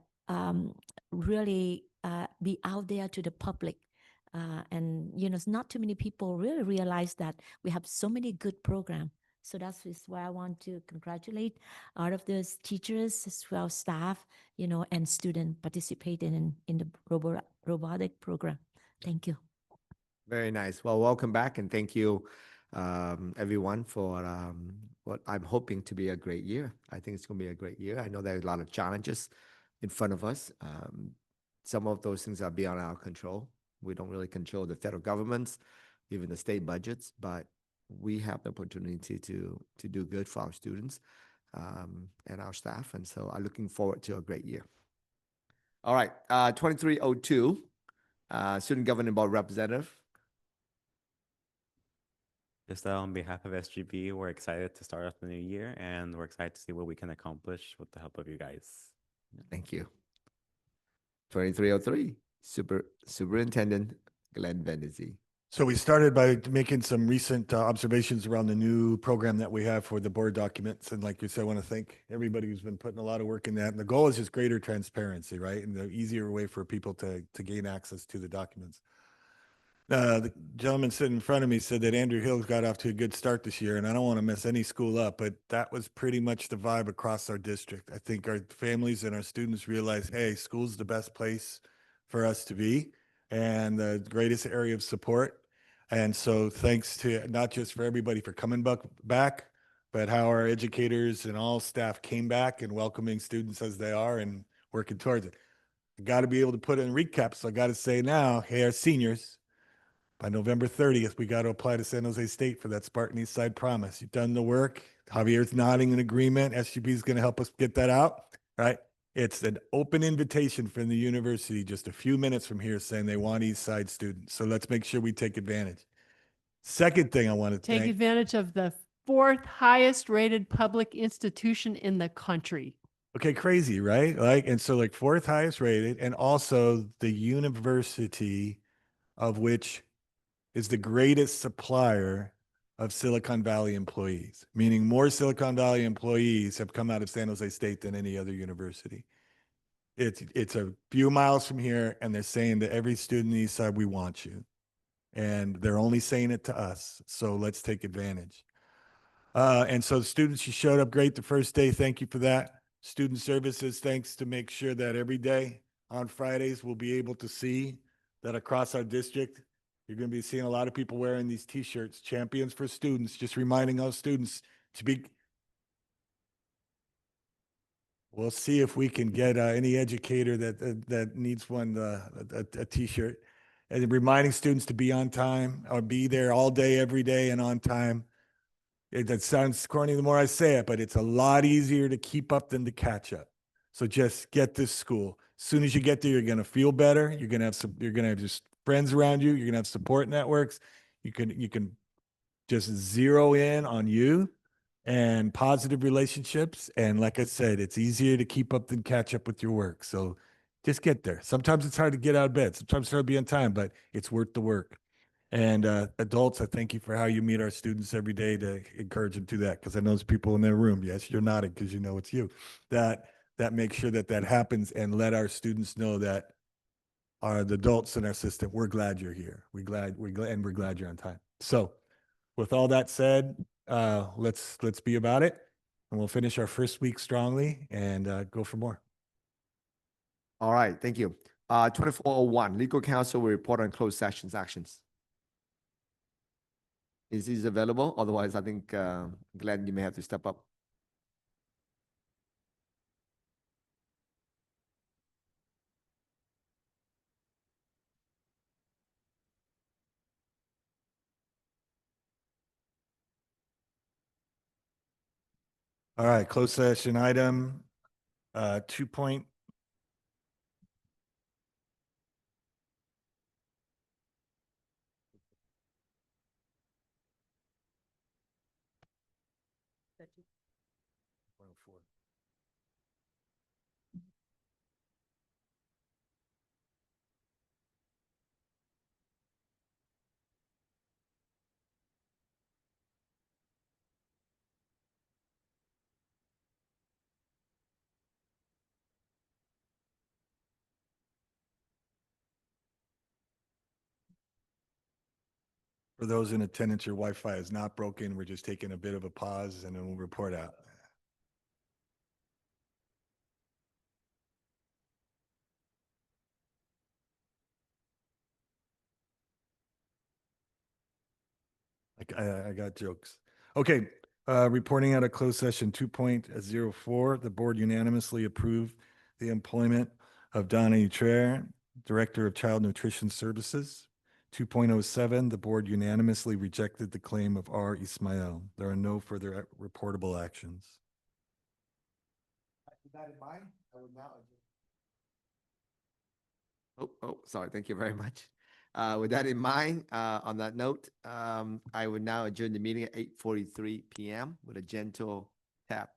really be out there to the public. And, not too many people really realize that we have so many good programs. So that's is why I want to congratulate all of those teachers as well, staff, and student participating in the robotic program. Thank you. Very nice. Well, welcome back and thank you, everyone, for what I'm hoping to be a great year. I think it's going to be a great year. I know there's a lot of challenges in front of us. Some of those things are beyond our control. We don't really control the federal governments, even the state budgets, but we have the opportunity to do good for our students and our staff. And so I'm looking forward to a great year. All right, 2302, Student Governing Board Representative. Just on behalf of SGB, we're excited to start off the new year and we're excited to see what we can accomplish with the help of you guys. Thank you. 2303, Superintendent Glenn Venezi. So we started by making some recent observations around the new program that we have for the board documents. And like you said, I want to thank everybody who's been putting a lot of work in that. And the goal is just greater transparency, right? And the easier way for people to gain access to the documents. The gentleman sitting in front of me said that Andrew Hill's got off to a good start this year, and I don't want to mess any school up, but that was pretty much the vibe across our district. I think our families and our students realize, hey, school's the best place for us to be and the greatest area of support. And so thanks to not just for everybody for coming back, but how our educators and all staff came back and welcoming students as they are and working towards it. I got to be able to put in recaps. So I got to say now, hey, our seniors, by November 30th, we got to apply to San Jose State for that Spartan East Side Promise. You've done the work. Javier's nodding in agreement. SGB is going to help us get that out, right? It's an open invitation from the university just a few minutes from here saying they want East Side students. So let's make sure we take advantage. Second thing I want to Take advantage of the 4th highest rated public institution in the country. Okay, crazy, right? And so 4th highest rated, and also the university of which is the greatest supplier of Silicon Valley employees, meaning more Silicon Valley employees have come out of San Jose State than any other university. It's a few miles from here, and they're saying to every student in the East Side, we want you. And they're only saying it to us, so let's take advantage. And so the students, you showed up great the first day. Thank you for that. Student services, thanks to make sure that every day on Fridays, we'll be able to see that across our district, you're going to be seeing a lot of people wearing these t-shirts, Champions for Students, just reminding those students to be. We'll see if we can get any educator that needs one, a t-shirt, and reminding students to be on time or be there all day, every day and on time. That sounds corny the more I say it, but it's a lot easier to keep up than to catch up. So just get this school. As soon as you get there, you're going to feel better. You're going to have just friends around you. You're going to have support networks. You can just zero in on you and positive relationships. And like I said, it's easier to keep up than catch up with your work. So just get there. Sometimes it's hard to get out of bed. Sometimes it's hard to be on time, but it's worth the work. And adults, I thank you for how you meet our students every day to encourage them to that. Because I know there's people in their room. Yes, you're nodding because you know it's you. That makes sure that happens, and let our students know that the adults in our system, we're glad you're here. We're glad you're on time. So with all that said, let's be about it, and we'll finish our first week strongly and go for more. All right, thank you. 2401, Legal Counsel will report on closed sessions actions. Is he available? Otherwise, I think, Glenn, you may have to step up. All right, closed session item 2. For those in attendance, your Wi-Fi is not broken. We're just taking a bit of a pause and then we'll report out. I got jokes. Okay, reporting out of closed session 2.04, the board unanimously approved the employment of Donna Utrere, Director of Child Nutrition Services. 2.07, the board unanimously rejected the claim of R. Ismail. There are no further reportable actions. With that in mind, I would now sorry. Thank you very much. With that in mind, on that note, I would now adjourn the meeting at 8:43 p.m. with a gentle tap